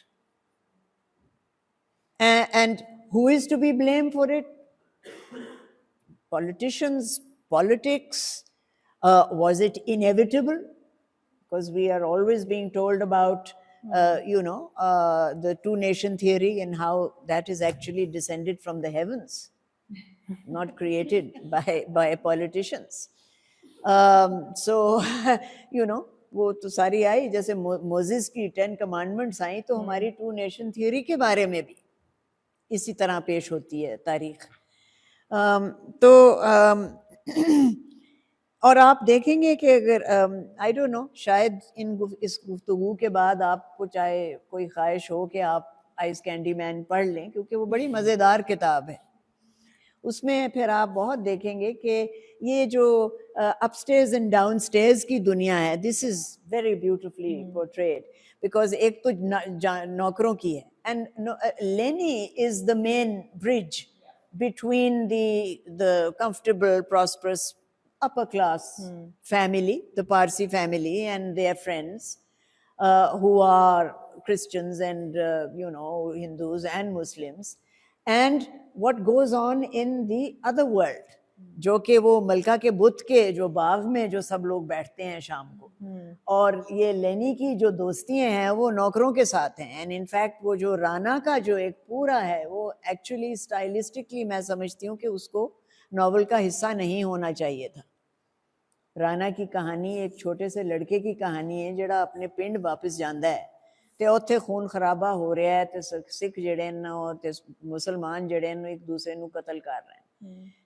And who is to be blamed for it? Politicians, politics. Was it inevitable? Because we are always being told about, you know, the two-nation theory and how that is actually descended from the heavens, not created by politicians. So, you know, वो तो सारी आई, जैसे Moses की 10 commandments आई, तो हमारी to nation theory के बारे में भी इसी तरह पेश होती है तारीख. तो और आप देखेंगे कि अगर आई डोंट नो, शायद इस गुफ्तगू के बाद आपको चाहे कोई ख्वाहिश हो कि आप आइस कैंडी मैन पढ़ लें, क्योंकि वो बड़ी मज़ेदार किताब है. उसमें फिर आप बहुत देखेंगे कि ये जो अपस्टेयर्स एंड डाउनस्टेयर्स की दुनिया है, this is very beautifully portrayed, because एक तो नौकरों की है, एंड लेनी is the main bridge between the comfortable, prosperous, upper class family, the Parsi family and their friends, who are Christians and, you know, Hindus and Muslims, and what goes on in the other world, जो कि वो मलका के बुत के जो बाग में जो सब लोग बैठते हैं शाम को, और ये लेनी की जो दोस्तियां हैं वो नौकरों के साथ हैं. एंड इनफैक्ट वो जो राना का जो एक पूरा है, वो एक्चुअली स्टाइलिस्टिकली मैं समझती हूँ कि उसको नॉवल का हिस्सा नहीं होना चाहिए था. राना की कहानी एक छोटे से लड़के की कहानी है जिहड़ा अपने पिंड वापस जाता है, तो उत्थे खून खराबा हो रहा है, तो सिख जिहड़े न ते मुसलमान जिहड़े न एक दूसरे नूं कतल कर रहे हैं,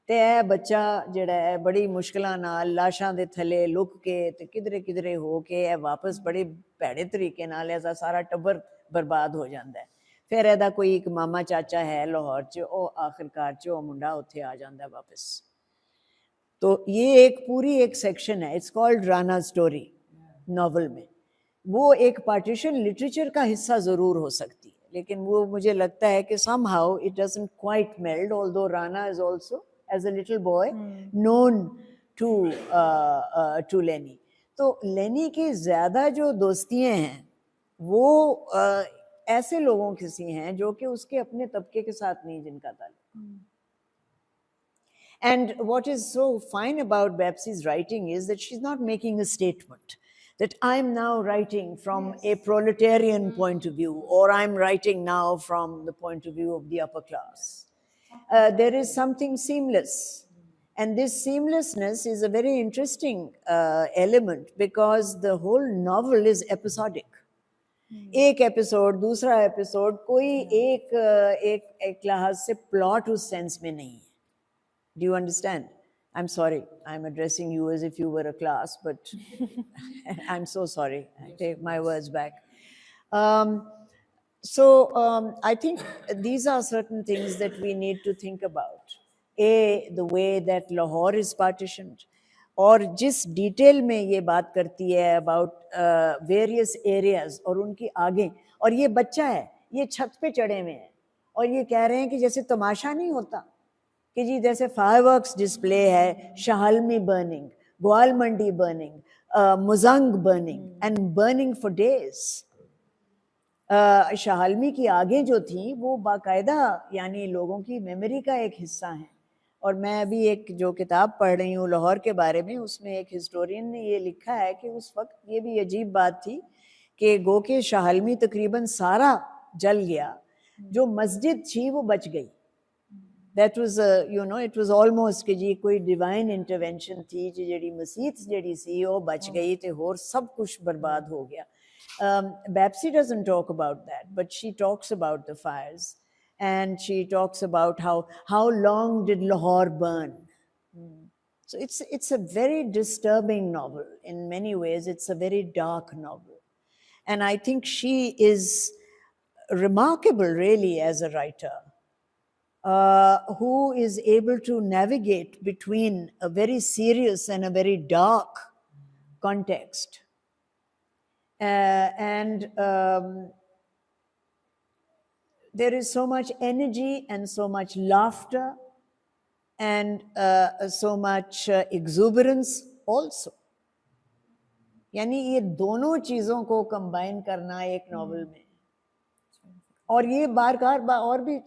तो यह बच्चा जिहड़ा है बड़ी मुश्किलों नाल लाशां दे थले लुक के ते किधरे किधरे हो के यह वापस बड़े भैड़े तरीके नाल ऐसा सारा टब्बर बर्बाद हो जाता है. फिर ਇਹਦਾ कोई एक मामा चाचा है लाहौर च, वो आखिरकार च वो मुंडा उत्थे आ जाता है वापस. तो ये एक पूरी एक सेक्शन है, it's called Rana story novel में. वो एक पार्टीशन लिटरेचर का हिस्सा ज़रूर हो सकती है, लेकिन वो मुझे लगता है कि somehow it doesn't quite meld, although Rana is also, as a little boy, known to Lenny. तो लेनी की ज़्यादा जो दोस्तियाँ हैं वो ऐसे लोगों की सी हैं जो कि उसके अपने तबके के साथ नहीं जिनका ताल्लुक. And what is so fine about Bapsi's writing is that she's not making a statement that I'm now writing from a proletarian point of view, or I'm writing now from the point of view of the upper class. There is something seamless. And this seamlessness is a very interesting element, because the whole novel is episodic. एक episode दूसरा episode, कोई एक लिहाज से plot उस sense में नहीं है. Do you understand? I'm sorry, I'm addressing you as if you were a class, but I'm so sorry. I take my words back. So I think these are certain things that we need to think about. The way that Lahore is partitioned, और जिस detail में ये बात करती है about various areas और उनकी आगे, और ये बच्चा है, ये छत पे चढ़े हुए हैं और ये कह रहे हैं कि जैसे तमाशा नहीं होता कि जी जैसे फायरवर्क्स डिस्प्ले है, Shahalmi burning, Gwal Mandi burning, Mozang burning and burning for days. Shahalmi की आगे जो थी वो बाकायदा यानी लोगों की मेमोरी का एक हिस्सा है। और मैं अभी एक जो किताब पढ़ रही हूँ लाहौर के बारे में, उसमें एक हिस्टोरियन ने ये लिखा है कि उस वक्त ये भी अजीब बात थी कि गो के शाहलमी तकरीबन सारा जल गया, जो मस्जिद थी वो बच गई। That was you know it was almost कि जी कोई डिवाइन इंटरवेंशन थी जी, जेड़ी मसीत जेड़ी सी वो बच गई ते होर सब कुछ बर्बाद हो गया। Babsy doesn't talk about that, but she talks about the fires, and she talks about how long did Lahore burn. So it's a very disturbing novel in many ways. It's a very dark novel, and I think she is remarkable really as a writer, who is able to navigate between a very serious and a very dark context. And there is so much energy and so much laughter and so much exuberance also. यानी ये दोनों चीज़ों को combine करना एक novel में, और ये बार और भी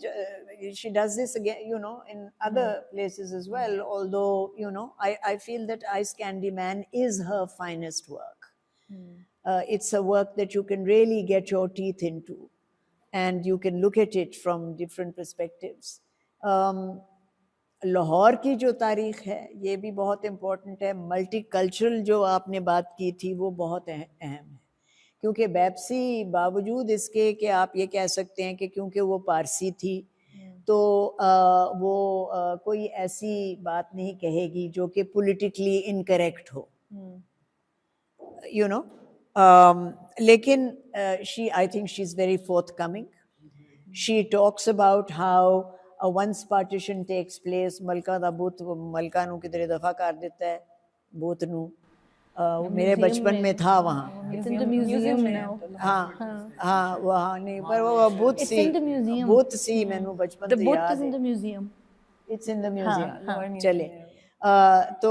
she does this again, you know, in other places as well, although, you know, I feel that Ice Candy Man is her finest work. It's a work that you can really get your teeth into, and you can look at it from different perspectives. Lahore की जो तारीख है ये भी बहुत important है। Multicultural जो आपने बात की थी वो बहुत अहम है, क्योंकि बैप्सी बावजूद इसके कि आप ये कह सकते हैं कि क्योंकि वो पारसी थी तो वो कोई ऐसी बात नहीं कहेगी जो कि पॉलिटिकली इनकरेक्ट हो, you know. Lekin I think she's very forthcoming. She talks about how once partition takes place, Malka da bhut Malka nu kidhare dafa kar deta hai, bhut nu मेरे बचपन में था वहाँ। It's in the museum now. हाँ वहाँ नहीं, पर वो भूत It's C in the museum. भूत सी मैनू बचपन The से book याद is in है। the museum. It's in the museum. हाँ, चले तो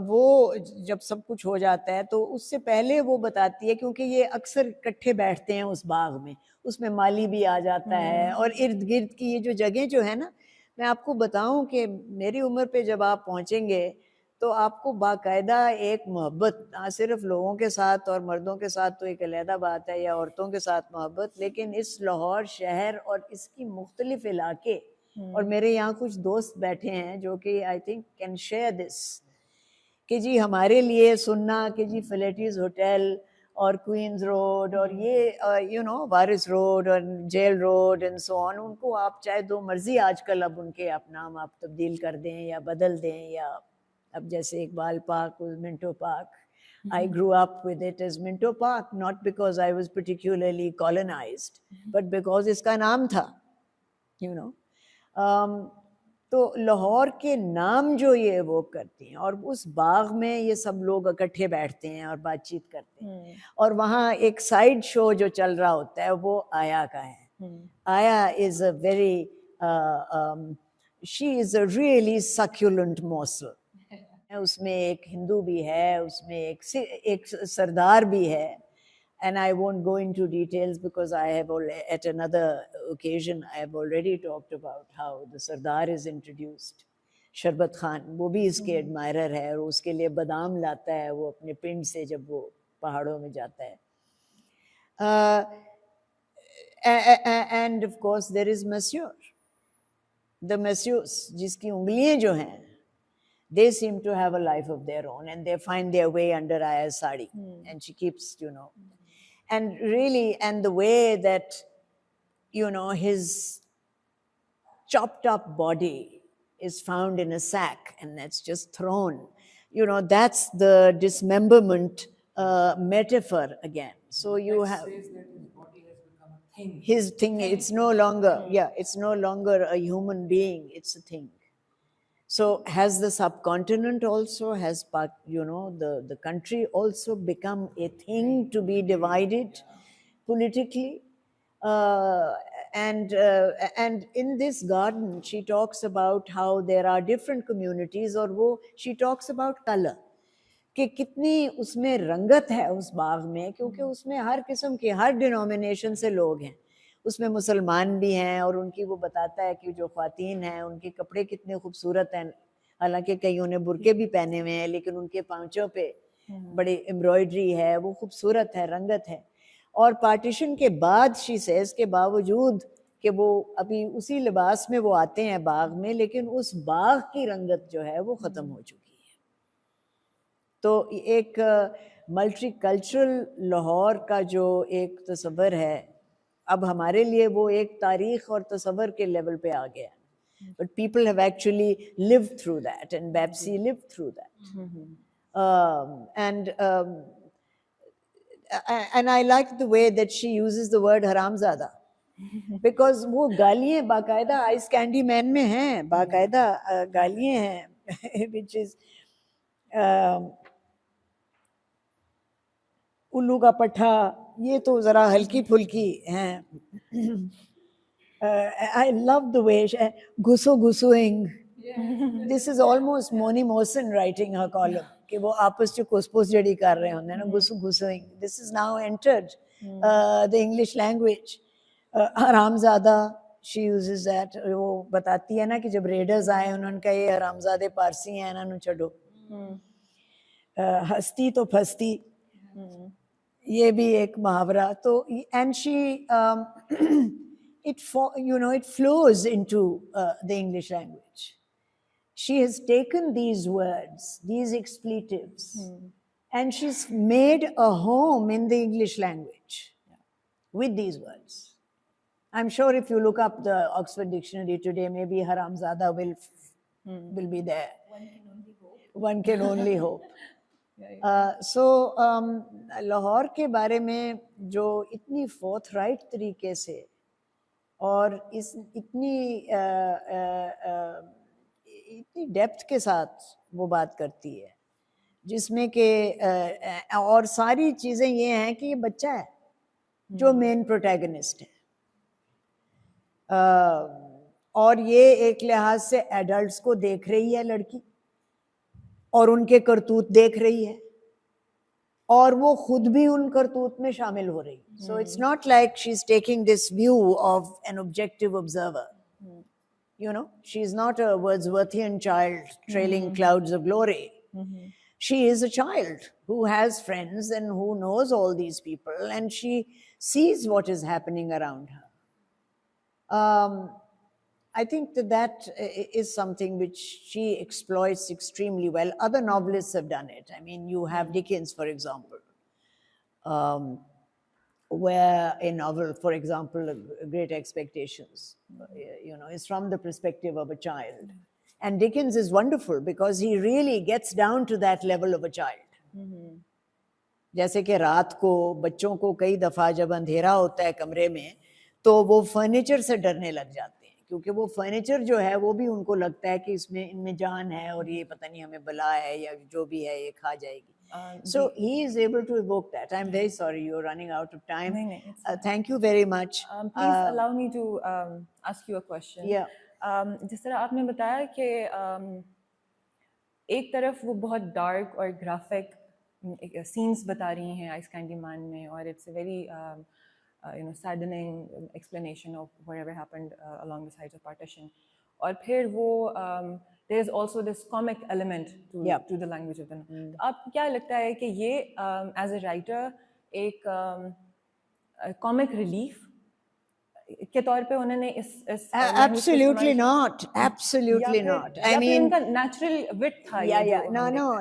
वो जब सब कुछ हो जाता है तो उससे पहले वो बताती है, क्योंकि ये अक्सर इकट्ठे बैठते हैं उस बाग में, उसमें माली भी आ जाता है और इर्द गिर्द की ये जो जगह जो है ना, मैं आपको बताऊं कि मेरी उम्र पे जब आप पहुंचेंगे तो आपको बाकायदा एक मोहब्बत, ना सिर्फ लोगों के साथ और मर्दों के साथ तो एक अलहदा बात है, या औरतों के साथ मोहब्बत, लेकिन इस लाहौर शहर और इसकी मुख्तलिफ इलाके, और मेरे यहाँ कुछ दोस्त बैठे हैं जो कि I think can share this, कि जी हमारे लिए सुनना कि जी फिलेटीज होटल और क्वींस रोड और ये यू नो वारिस रोड और Jail Road and so on, उनको आप चाहे दो मर्जी आजकल अब उनके आप नाम आप तब्दील कर दें या बदल दें, या अब जैसे Iqbal park Minto park, I grew up with it as Minto Park, not because I was particularly colonized, but because इसका नाम था, you know. तो लाहौर के नाम जो ये वो करती हैं, और उस बाग में ये सब लोग इकट्ठे बैठते हैं और बातचीत करते हैं, और वहाँ एक साइड शो जो चल रहा होता है वो आया का है। Ayah is a very she is a really succulent morsel. उसमें एक हिंदू भी है, उसमें एक सरदार भी है, and I won't go into details because I have at another occasion I have already talked about how the Sardar is introduced. शरबत खान वो भी इसके एडमायरर है और उसके लिए बादाम लाता है वो अपने पिंड से जब वो पहाड़ों में जाता है। And of course there is Monsieur, the Messieurs जिसकी उंगलियां जो हैं, they seem to have a life of their own and they find their way under Aya's sari, and she keeps, you know, and really, and the way that, you know, his chopped up body is found in a sack and that's just thrown, you know, that's the dismemberment metaphor again. So you have his thing, it's no longer, yeah, it's no longer a human being, it's a thing. So has the subcontinent also, has, you know, the country also become a thing to be divided politically? and in this garden she talks about how there are different communities, और वो she talks about color, कि कितनी उसमें रंगत है उस बाग में, क्योंकि उसमें हर किस्म के, हर डिनोमिनेशन से लोग हैं, उसमें मुसलमान भी हैं, और उनकी वो बताता है कि जो ख्वातीन हैं उनके कपड़े कितने खूबसूरत हैं, हालांकि कईयों ने बुरके भी पहने हुए हैं, लेकिन उनके पांचों पे बड़ी एम्ब्रॉयडरी है, वो खूबसूरत है, रंगत है। और पार्टीशन के बाद शी सेज के बावजूद कि वो अभी उसी लिबास में वो आते हैं बाग में, लेकिन उस बाग की रंगत जो है वो ख़त्म हो चुकी है। तो एक मल्टी कल्चरल लाहौर का जो एक तस्वर है, अब हमारे लिए वो एक तारीख और तस्वर के लेवल पे आ गया, but people have actually lived through that, and Babsi lived through that. And I like the way that she uses the word haramzada, because वो गालियाँ बाकायदा आइस कैंडी मैन में हैं, बाकायदा गालियाँ हैं, which is उल्लू का पट्ठा, ये तो ज़रा हल्की फुल्की हैं। I love the way गुसो गुसोइंग, this is almost Moni Mohsen writing her column, कि वो आपस में कुसपुस जड़ी कर रहे होंगे ना, गुसो गुसोइंग, this is now entered the English language. हरामज़ादा, she uses that, वो बताती है ना कि जब रेडर्स आए उन्होंने कहा ये हरामज़ादे पारसी हैं, इन्होंने छड़ो। हस्ती तो फस्ती, ये भी एक मुहावरा। तो and she it flows into the English language. She has taken these words, these expletives, and she's made a home in the English language with these words. I'm sure if you look up the Oxford Dictionary today, maybe haramzada will be there. One can only hope. So Lahore के बारे में जो इतनी फोर्थराइट तरीके से और इतनी depth के साथ वो बात करती है, जिसमें कि और सारी चीज़ें ये हैं कि ये बच्चा है जो मेन प्रोटैगनिस्ट है, और ये एक लिहाज से एडल्ट्स को देख रही है लड़की, और उनके करतूत देख रही है, और वो खुद भी उन करतूत में शामिल हो रही है। So it's not like she's taking this view of an objective observer. You know, she's not a Wordsworthian child trailing clouds of glory. She is a child who has friends and who knows all these people, and she sees what is happening around her. I think that is something which she exploits extremely well. Other novelists have done it. I mean, you have Dickens, for example, where a novel, for example, Great Expectations, is from the perspective of a child. And Dickens is wonderful because he really gets down to that level of a child. जैसे कि रात को बच्चों को कई दफ़ा जब अंधेरा होता है कमरे में, तो वो फर्नीचर से डरने लग जाते हैं, क्योंकि वो फर्नीचर जो है वो भी उनको लगता है कि इसमें इनमें जान है और ये पता नहीं हमें बला है या जो भी है ये खा जाएगी. So he is able to evoke that. I'm very sorry, you're running out of time. Thank you very much. Please allow me to ask you a question. Yeah. जिस तरह आपने बताया कि एक तरफ वो बहुत डार्क और ग्राफिक सीन्स बता रही हैं आइस कैंडी मैन में, और it's a very saddening explanation of whatever happened along the sides of partition. और फिर वो there is also this comic element to the language of the novel. तो आपको क्या लगता है कि ये as a writer एक comic relief के तौर पे उन्होंने इस Absolutely not. Absolutely not. I mean, उनका natural wit था.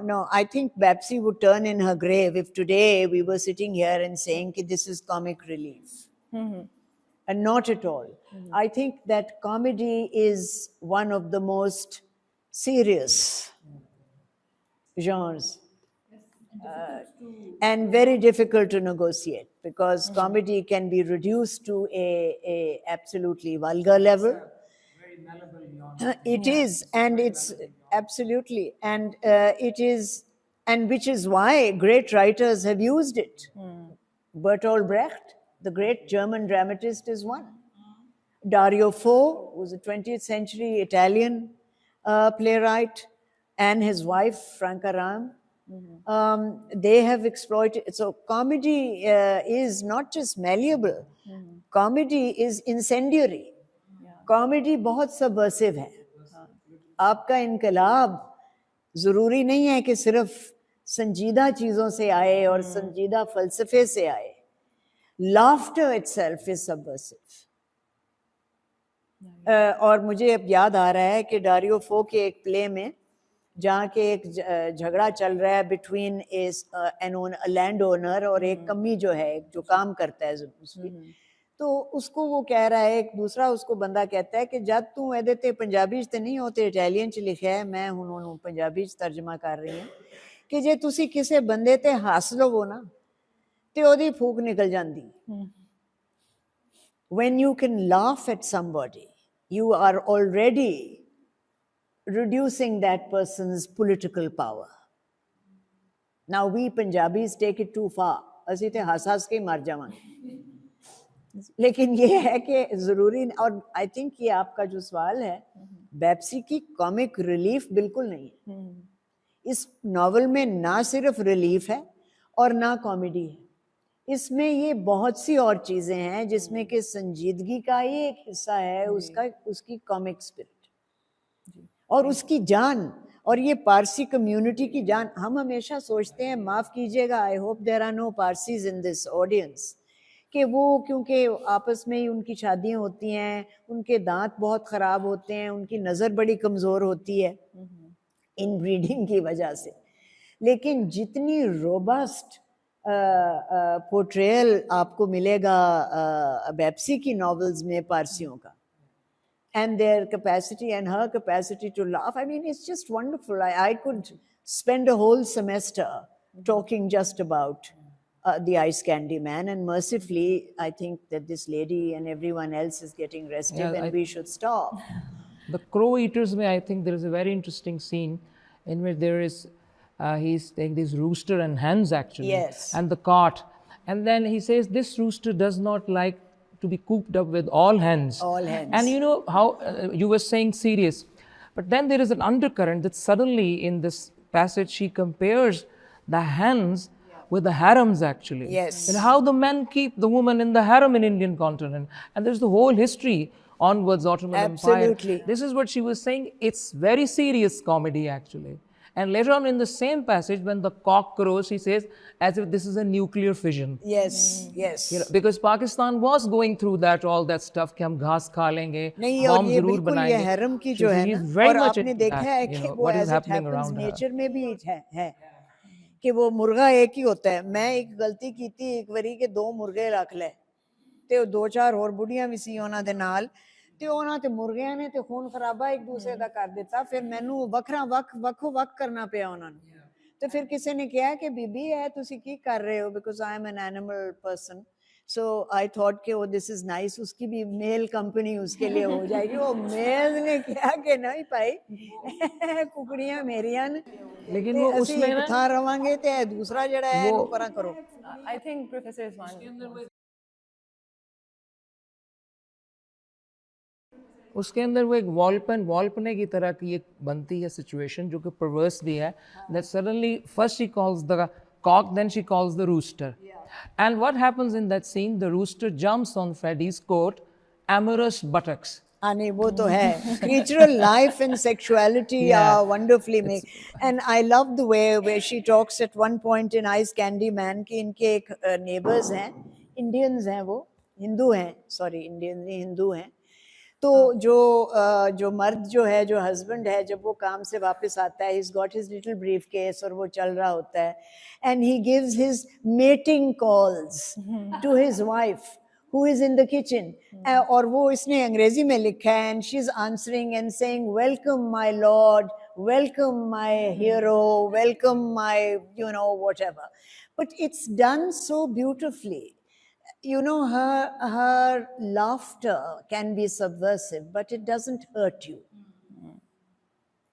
No. I think Babsi would turn in her grave if today we were sitting here and saying that this is comic relief. And not at all. I think that comedy is one of the most serious genres. And very difficult to negotiate, because comedy can be reduced to a absolutely vulgar level. It is, and it's absolutely, and it is, and which is why great writers have used it. Bertolt Brecht, the great German dramatist, is one. Dario Fo was a 20th century Italian playwright, and his wife, Franca Ram. They have exploited. So comedy is not just malleable. Comedy is incendiary. Comedy बहुत subversive है. आपका इनकलाब जरूरी नहीं है कि सिर्फ संजीदा चीजों से आए और संजीदा फलसफे से आए. Laughter itself is subversive. और मुझे अब याद आ रहा है कि डारियो फो के एक प्ले में जहाँ के एक झगड़ा चल रहा है बिटवीन एन लैंड ओनर और एक कम्मी जो है जो काम करता है उसकी, तो उसको वो कह रहा है, एक दूसरा उसको बंदा कहता है कि जब तू एदे ते पंजाबी च नहीं हो ते इटालियन च लिखा है, मैं हुण ओनू पंजाबी च तर्जमा कर रही हूँ कि जे तुसी किसे बंदे ते हस लवो ना ते ओदी फूक निकल जाती. When you can laugh at somebody, you are already reducing that person's political power. Now we Punjabis take it too far. ਅਸੀਂ ਤੇ ਹੱਸ-ਹੱਸ ਕੇ ਮਰ ਜਾਵਾਂਗੇ. लेकिन ये है कि जरूरी, और आई थिंक ये आपका जो सवाल है, बेप्सी की कॉमिक रिलीफ बिल्कुल नहीं है. इस नॉवल में ना सिर्फ रिलीफ है और ना कॉमेडी है. इसमें ये बहुत सी और चीजें हैं जिसमें कि संजीदगी का ही एक हिस्सा है, उसकी कॉमिक स्पिरिट और उसकी जान, और ये पारसी कम्युनिटी की जान. हम हमेशा सोचते हैं, माफ कीजिएगा, I hope there are no Parsis in this audience, कि वो क्योंकि आपस में ही उनकी शादियां होती हैं, उनके दांत बहुत ख़राब होते हैं, उनकी नज़र बड़ी कमज़ोर होती है इन ब्रीडिंग की वजह से. लेकिन जितनी रोबस्ट पोर्ट्रेयल आपको मिलेगा बेप्सी की नॉवेल्स में पारसियों का, and their capacity and her capacity to laugh, I mean, it's just wonderful. I could spend a whole semester talking just about the Ice Candy Man, and mercifully, I think that this lady and everyone else is getting restive, and we should stop. The Crow Eaters, I think there is a very interesting scene in which there is, he's taking this rooster and hens actually, Yes. and the cart, and then he says this rooster does not like to be cooped up with all hens. All hens. And you know how you were saying serious, but then there is an undercurrent that suddenly in this passage she compares the hens with the harems actually. Yes. And how the men keep the woman in the harem in Indian continent. And there's the whole history onwards Ottoman Absolutely. Empire. This is what she was saying. It's very serious comedy actually. And later on in the same passage, when the cock crows, she says, as if this is a nuclear fission. Yes, yes. You know, because Pakistan was going through that, all that stuff, कि हम घास खा लेंगे, नहीं, और bomb ये जरूर बिल्कुल ये बनाएंगे. हैरम की So जो है he is ना, very और much आपने into देखा that, है you कि know, वो what is as it happening happens around her. Nature में भी है कि वो मुर्गा एक ही होता है. मैं एक गलती की थी एक बारी के 2 मुर्गे रख ले ਤੇ 2-4 ਹੋਰ ਬੁੜੀਆਂ ਵੀ ਸੀ ਉਹਨਾਂ ਦੇ ਨਾਲ, ਤੇ ਉਹਨਾਂ ਤੇ ਮੁਰਗਿਆਂ ਨੇ ਤੇ ਖੂਨ ਖਰਾਬਾ ਇੱਕ ਦੂਸਰੇ ਦਾ ਕਰ ਦਿੱਤਾ. ਫਿਰ ਮੈਨੂੰ ਵੱਖੋ ਵੱਖ ਕਰਨਾ ਪਿਆ ਉਹਨਾਂ ਨੂੰ. ਤੇ ਫਿਰ ਕਿਸੇ ਨੇ ਕਿਹਾ ਕਿ ਬੀਬੀ ਇਹ ਤੁਸੀਂ ਕੀ ਕਰ ਰਹੇ ਹੋ, because I M N animal person. So I thought कि वो दिस इज नाइस, उसकी भी मेल कंपनी उसके लिए हो जाएगी. वो मेल ने किया कि नहीं भाई कुकड़ियां मेरियां ने, लेकिन वो उसमें एक ना था रवांगे ते दूसरा जड़ा है वो- इनू परा करो. I think Professor Iswan. उसके अंदर वो एक वॉल्पने की तरह की एक बनती है सिचुएशन जो कि परवर्स भी है. That suddenly first she calls the cock, then she calls the rooster. And what happens in that scene? The rooster jumps on Freddy's coat, amorous buttocks. हाँ नहीं वो तो है. Creatural life and sexuality Yeah. are wonderfully made. And I love the way where she talks at one point in Ice Candy Man कि इनके एक neighbors हैं, Indians हैं, वो हिंदू हैं, sorry Indians नहीं हिंदू हैं. तो जो मर्द जो है, जो हस्बैंड है, जब वो काम से वापस आता है, he's got his little briefcase और वो चल रहा होता है, and he gives his mating calls to his wife who is in the kitchen. और वो इसने अंग्रेजी में लिखा है, and she's answering and saying, welcome my lord, welcome my hero, welcome my, you know, whatever. But it's done so beautifully. You know, her laughter can be subversive, but it doesn't hurt you.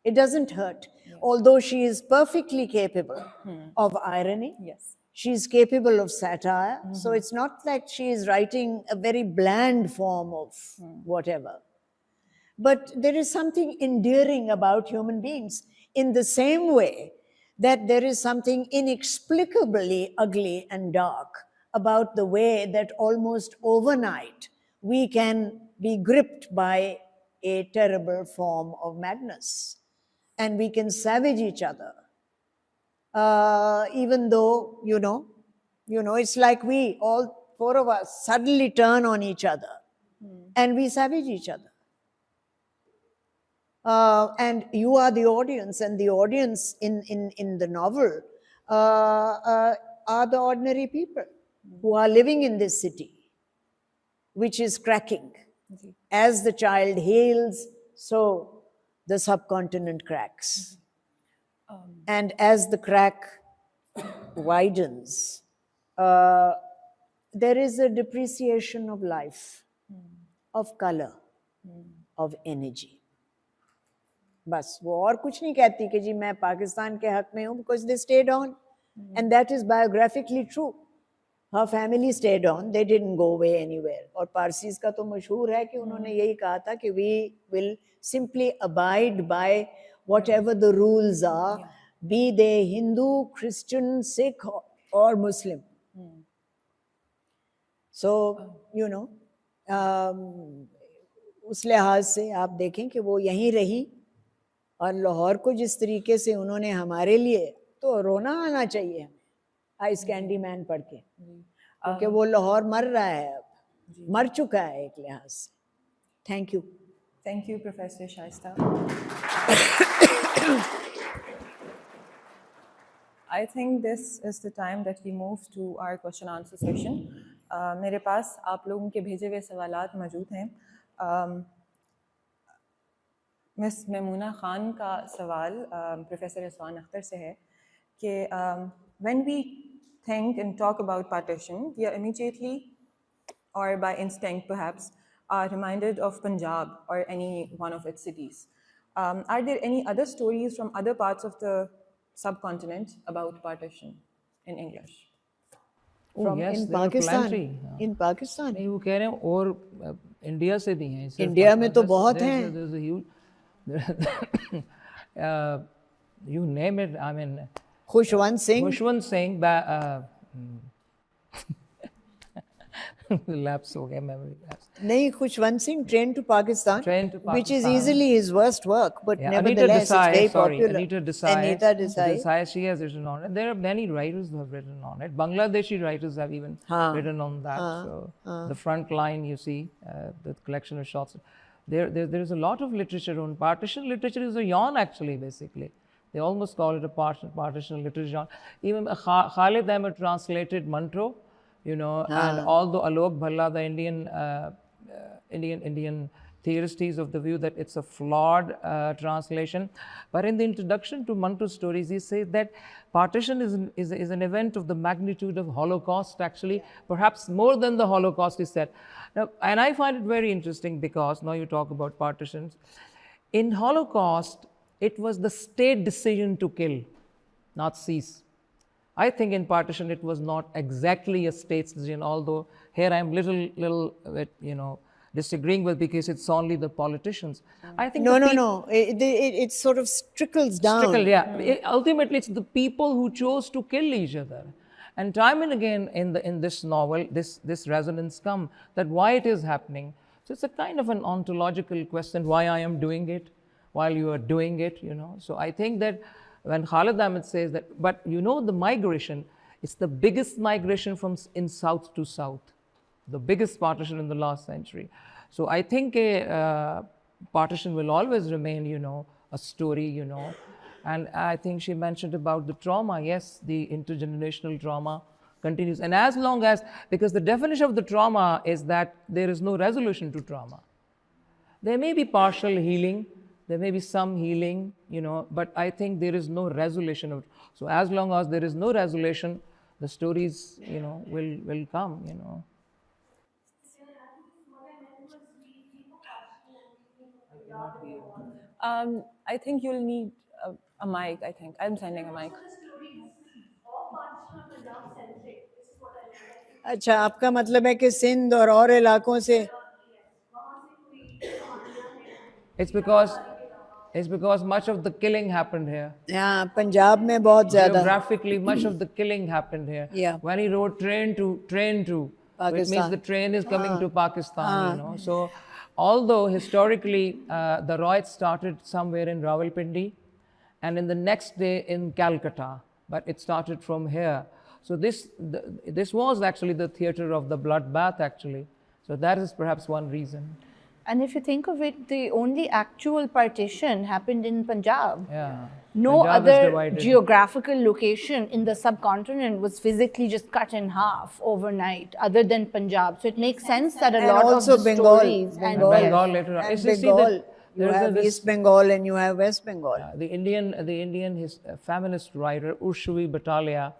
It doesn't hurt. Although she is perfectly capable of irony. Yes. She's capable of satire. So it's not like she is writing a very bland form of whatever. But there is something endearing about human beings in the same way that there is something inexplicably ugly and dark about the way that almost overnight we can be gripped by a terrible form of madness and we can savage each other. Even though, it's like we, all four of us, suddenly turn on each other and we savage each other. And you are the audience, and the audience in the novel are the ordinary people who are living in this city, which is cracking. As the child heals, so the subcontinent cracks. And as the crack widens, there is a depreciation of life, of color, of energy. बस वो और कुछ नहीं कहती कि जी मैं पाकिस्तान के हक में हूँ because they stayed on and that is biographically true. Her family stayed on, they didn't go away anywhere. और पारसीज का तो मशहूर है कि उन्होंने यही कहा था कि we will simply abide by whatever the rules are, be they Hindu, Christian, Sikh or Muslim. So, उस लिहाज से आप देखें कि वो यहीं रही और लाहौर को जिस तरीके से उन्होंने हमारे लिए, तो रोना आना चाहिए हमें आइस कैंडी मैन पढ़ के, क्योंकि वो लाहौर मर रहा है, अब मर चुका है एक लिहाज से. Thank you. Thank you, Professor Shaista. I think this is the time that we move to our question answer session. मेरे पास आप लोगों के भेजे हुए सवालात मौजूद हैं. मिस मेमूना खान का सवाल प्रोफेसर रिजवान अख्तर से है कि when we think and talk about partition, we are immediately, or by instinct perhaps, are reminded of Punjab or any one of its cities. Are there any other stories from other parts of the subcontinent about partition in English? Oh, yes, in there are Pakistan. plenty. In Pakistan. नहीं वो कह रहे हैं और India से भी हैं. India में तो बहुत हैं. There's a huge, you name it. I mean, Khushwant Singh. Khushwant Singh, lapse हो गया, memory lapse. नहीं, Khushwant Singh, Train to Pakistan, Train to which is Pakistan. easily his worst work, but Yeah, nevertheless it's very popular. Anita Desai. Anita Desai. Desai, she has written on it. There are many writers who have written on it. Bangladeshi writers have even written on that. So the front line, you see, the collection of shots. There's a lot of literature on partition. Literature is a yawn, actually, basically. They almost call it a partition literature. Even Khalid Ahmed translated Mantro, and although Alok Bhalla, the Indian theorist, is of the view that it's a flawed translation, but in the introduction to Mantro stories, he says that partition is an event of the magnitude of Holocaust, actually, perhaps more than the Holocaust is said. Now, and I find it very interesting because now you talk about partitions. In Holocaust, it was the state decision to kill, not cease. I think in partition it was not exactly a state's decision, although here I am little bit, disagreeing with, because it's only the politicians. I think No. It sort of trickles down. Yeah. Ultimately, it's the people who chose to kill each other. And time and again in this novel, this resonance comes that why it is happening. So it's a kind of an ontological question, why I am doing it while you are doing it, So I think that when Khalid Ahmed says that, but the migration, it's the biggest migration from in south to south, the biggest partition in the last century. So I think a partition will always remain, a story, And I think she mentioned about the trauma. Yes, the intergenerational trauma continues. And as long as, because the definition of the trauma is that there is no resolution to trauma. There may be partial healing, there may be some healing, but I think there is no resolution of. So as long as there is no resolution, the stories, will come, I think you'll need a mic, I think. I'm sending a mic. The stories of partition of the love sense अच्छा, आपका मतलब है कि सिंध और इलाकों से It's because it's because much of the killing happened here. हाँ, पंजाब में बहुत ज़्यादा Geographically, much of the killing happened here. Yeah. When he wrote train to, so it means the Pakistan. train is coming to Pakistan, हाँ. you know. So, although historically the riots started somewhere in Rawalpindi and in the next day in Calcutta, but it started from here. So this was actually the theater of the bloodbath actually. So that is perhaps one reason. And if you think of it, the only actual partition happened in Punjab. Yeah. No Punjab is other divided. geographical location in the subcontinent was physically just cut in half overnight, other than Punjab. So it makes sense that a and lot also of the Bengal, stories And Bengal, Bengal later on. and It's just see Bengal. that You there's have this- East Bengal and you have West Bengal. the Indian feminist writer Urshvi Batalia,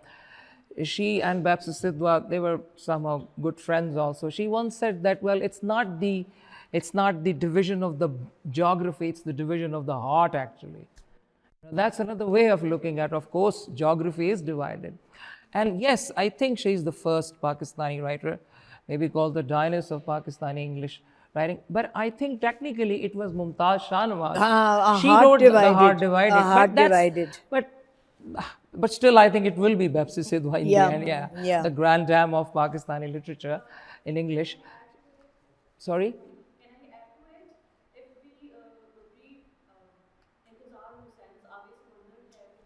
she and Babsi Sidhwa, they were somehow good friends also. She once said that, well, it's not the division of the geography, it's the division of the heart actually. That's another way of looking at, of course, geography is divided. And yes, I think she's the first Pakistani writer, maybe called the Dionysus of Pakistani English writing. But I think technically it was Mumtaz Shahnawaz. A She Heart wrote Divided. The Heart Divided. A Heart but that's- Divided. But still, I think it will be Babsi Sidhwa in Yeah, the end, yeah. the grand dam of Pakistani literature in English. Sorry?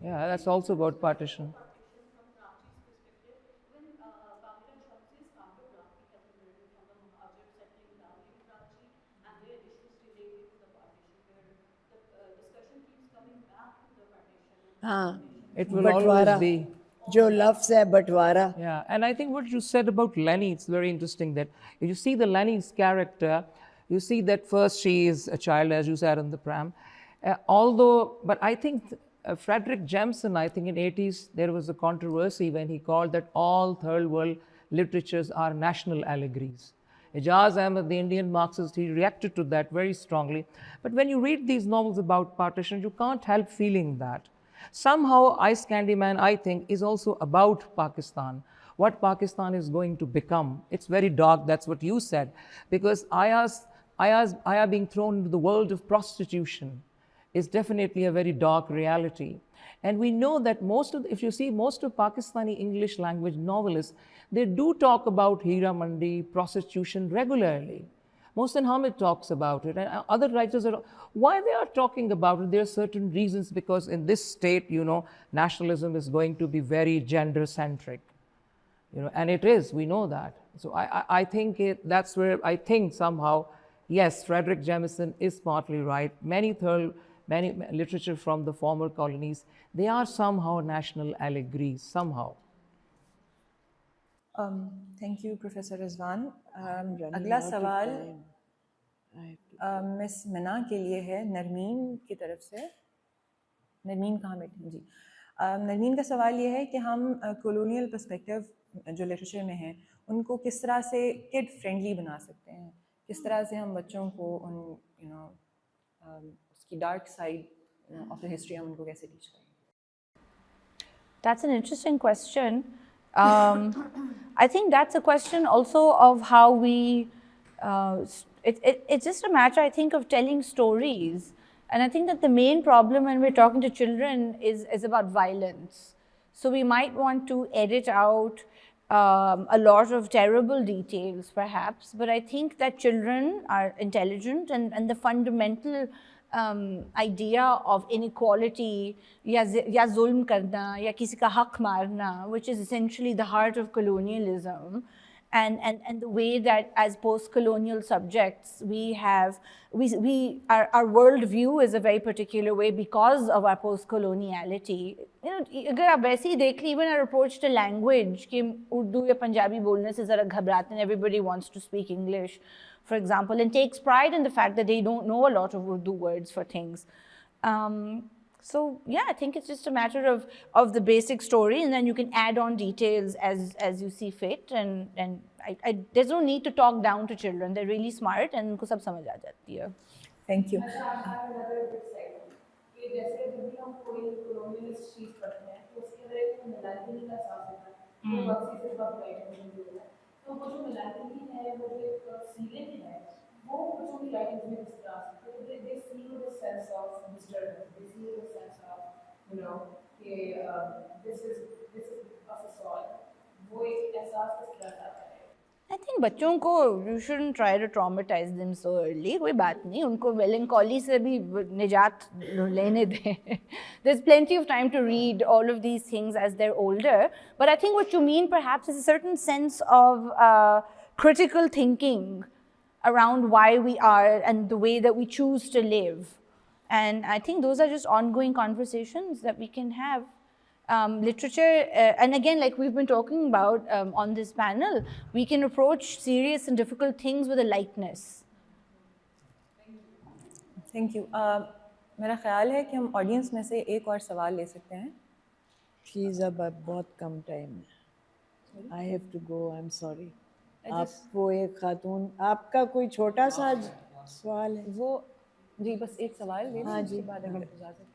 Yeah, that's also about partition. हाँ, It will always be. जो लफ्ज़ है बंटवारा. Yeah, and I think what you said about Lenny, it's very interesting that if you see the Lenny's character, you see that first she is a child, as you said in the pram. But I think Frederick Jameson, I think in 80s, there was a controversy when he called that all third world literatures are national allegories. Ijaz Ahmed, the Indian Marxist, he reacted to that very strongly. But when you read these novels about partition, you can't help feeling that. Somehow, Ice Candy Man, I think, is also about Pakistan, what Pakistan is going to become. It's very dark, that's what you said, because Aya being thrown into the world of prostitution is definitely a very dark reality. And we know that if you see most of Pakistani English language novelists, they do talk about Hira Mandi, prostitution regularly. Mohsin Hamid talks about it, and other writers are. Why they are talking about it? There are certain reasons, because in this state, nationalism is going to be very gender-centric, and it is. We know that. So I think that's where I think somehow, yes, Frederick Jameson is partly right. Many literature from the former colonies, they are somehow national allegories, somehow. Thank you, Professor Rizwan. अगला सवाल miss मना के लिए है नरमीन की तरफ से. नरमीन कहाँ बैठी हैं? जी. नरमीन का सवाल ये है कि हम कॉलोनियल पर्सपेक्टिव जो लिटरेचर में है उनको किस तरह से किड फ्रेंडली बना सकते हैं, किस तरह से हम बच्चों को उन उसकी dark side of the history हम उनको कैसे टीच करें. That's an interesting question. I think that's a question also of how we, it's just a matter, I think, of telling stories. And I think that the main problem when we're talking to children is about violence. So we might want to edit out a lot of terrible details, perhaps, but I think that children are intelligent, and the fundamental idea of inequality, ya zulm karna, ya kisi ka haq marna, which is essentially the heart of colonialism, and the way that as post-colonial subjects our world view is a very particular way because of our post-coloniality. अगर आप वैसे ही देख even our approach to language कि उर्दू या पंजाबी बोलने से ज़रा घबराते हैं, everybody wants to speak English, for example, and takes pride in the fact that they don't know a lot of Urdu words for things. So yeah, I think it's just a matter of the basic story, and then you can add on details as you see fit. And there's no need to talk down to children. They're really smart, and उनको सब समझ आ जाती है. Thank you. जैसे जब हम कोई colonialist चीज पढ़ते हैं तो उसके अंदर एक मेलांकोली का एहसास होता है. वो वक्त से बहुत राइट है. तो वो जो melancholy है, वो जो एक feeling है, वो बच्चों की writings में किस तरह से, तो they feel the sense of disturbance, they feel the sense of, you know, कि this is a facade, वो एक एहसास किस तरह का है. I think बच्चों को you shouldn't try to traumatize them so early. कोई बात नहीं, उनको melancholy से भी निजात लेने दें. There's plenty of time to read all of these things as they're older. But I think what you mean perhaps is a certain sense of critical thinking around why we are and the way that we choose to live. And I think those are just ongoing conversations that we can have. Literature, and again, like we've been talking about on this panel, we can approach serious and difficult things with a lightness. Thank you. मेरा ख्याल है कि हम audience में से एक और सवाल ले सकते हैं. प्लीज, अब बहुत कम टाइम है. I have to go, I am sorry. आप वो एक खातून, आपका कोई छोटा सा सवाल है? वो जी बस एक सवाल ले हाँ लें, जी, उसके बाद अगर इजाज़त.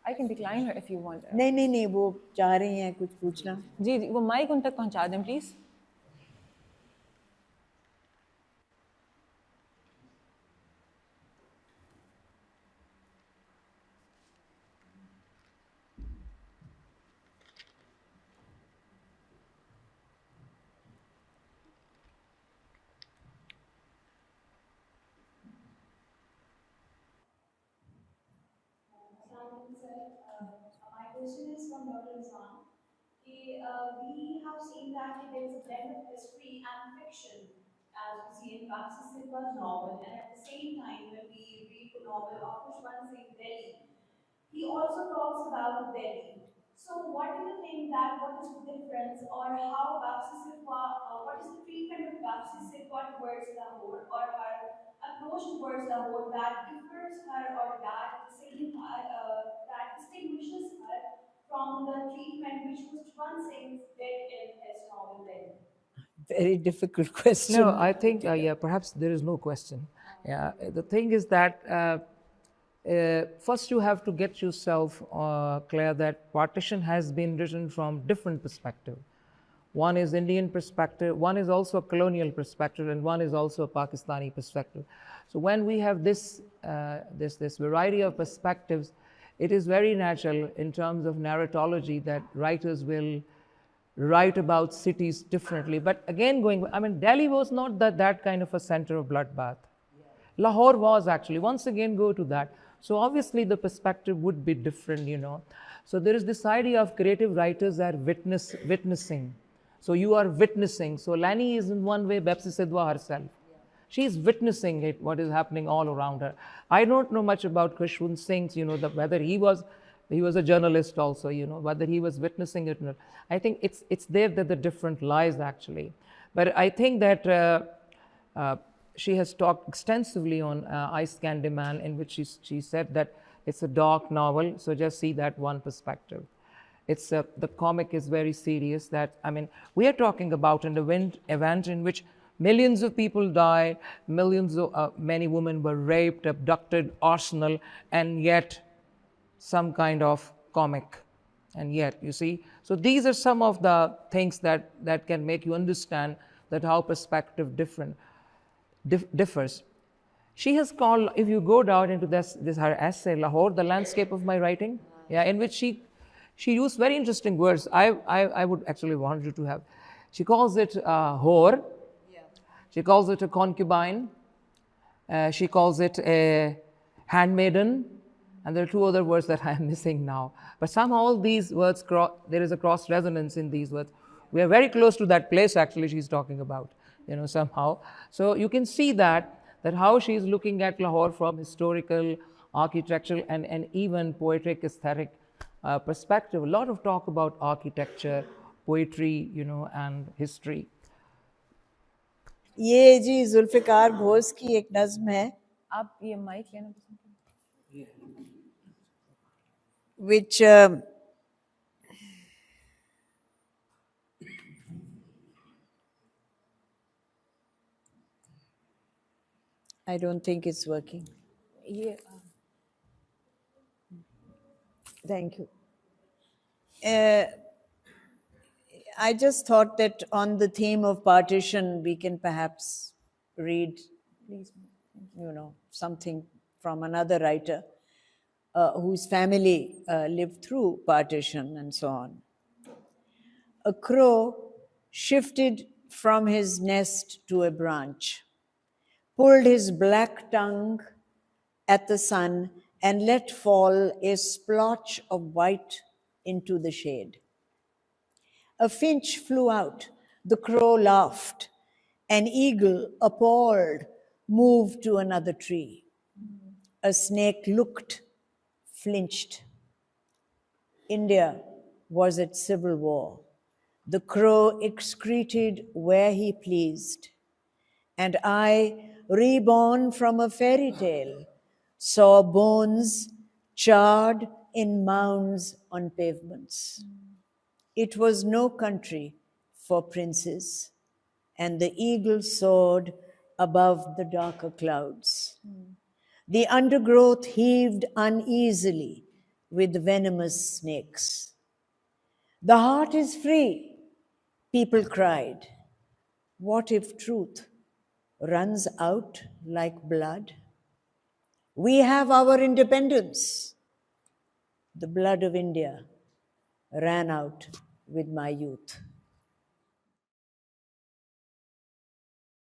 I can decline her if you want. नहीं नहीं नहीं, वो चाह रही हैं कुछ पूछना. जी जी, वो माइक उन तक पहुंचा दें please. My question is from Dr. Rizwan. We have seen that there is a blend of history and fiction, as we see in Kapsi Sitwa's novel, and at the same time, when we read the novel of Pushpan Singh Delhi, he also talks about Delhi. So, what do you think that what is the difference, or how Bapsi Sitwa, what is the treatment of Bapsi Sitwa towards Lahore, or her approach towards Lahore that differs her, or that distinguishes her from the treatment which Pushpan Singh did in his novel Delhi? Very difficult question. No, I think, yeah, perhaps there is no question. Yeah, the thing is that first you have to get yourself clear that partition has been written from different perspective. One is Indian perspective, one is also a colonial perspective, and one is also a Pakistani perspective. So when we have this variety of perspectives, it is very natural in terms of narratology that writers will write about cities differently. But again, Delhi was not that kind of a center of bloodbath. Lahore was actually. Once again, go to that. So obviously the perspective would be different, you know. So there is this idea of creative writers are witnessing. So you are witnessing. So Lani is in one way Bapsi Sidhwa herself. She is witnessing it, what is happening all around her. I don't know much about Khushwant Singh's, you know, whether he was a journalist also, you know, whether he was witnessing it or not. I think it's there that the difference lies actually. But I think that she has talked extensively on I Scan Demand, in which she said that it's a dark novel, so just see that one perspective. It's the comic is very serious. That we are talking about an event in which millions of people died, many women were raped, abducted, arsenal, and yet some kind of comic. And yet, you see, so these are some of the things that can make you understand that how perspective differs. She has called, if you go down into this her essay, Lahore, the landscape of my writing, yeah, in which she used very interesting words. I would actually want you to have. She calls it whore. Yeah. She calls it a concubine. She calls it a handmaiden. And there are two other words that I am missing now. But somehow all these words, there is a cross resonance in these words. We are very close to that place actually she's talking about, you know, somehow. So you can see that how she is looking at Lahore from historical, architectural, and even poetic, aesthetic perspective. A lot of talk about architecture, poetry, you know, and history. ये जी जुल्फ़िकार घोष की एक नज़्म है. आप ये mic लेना पसंद करें? Which I don't think it's working. ये Thank you. I just thought that on the theme of partition, we can perhaps read, please, something from another writer whose family lived through partition and so on. A crow shifted from his nest to a branch, pulled his black tongue at the sun, and let fall a splotch of white into the shade. A finch flew out, the crow laughed, an eagle, appalled, moved to another tree. A snake looked, flinched. India was at civil war. The crow excreted where he pleased. And I, reborn from a fairy tale, saw bones charred in mounds on pavements. It was no country for princes, and the eagle soared above the darker clouds. The undergrowth heaved uneasily with venomous snakes. The heart is free, people cried. What if truth runs out like blood? We have our independence. The blood of India ran out with my youth.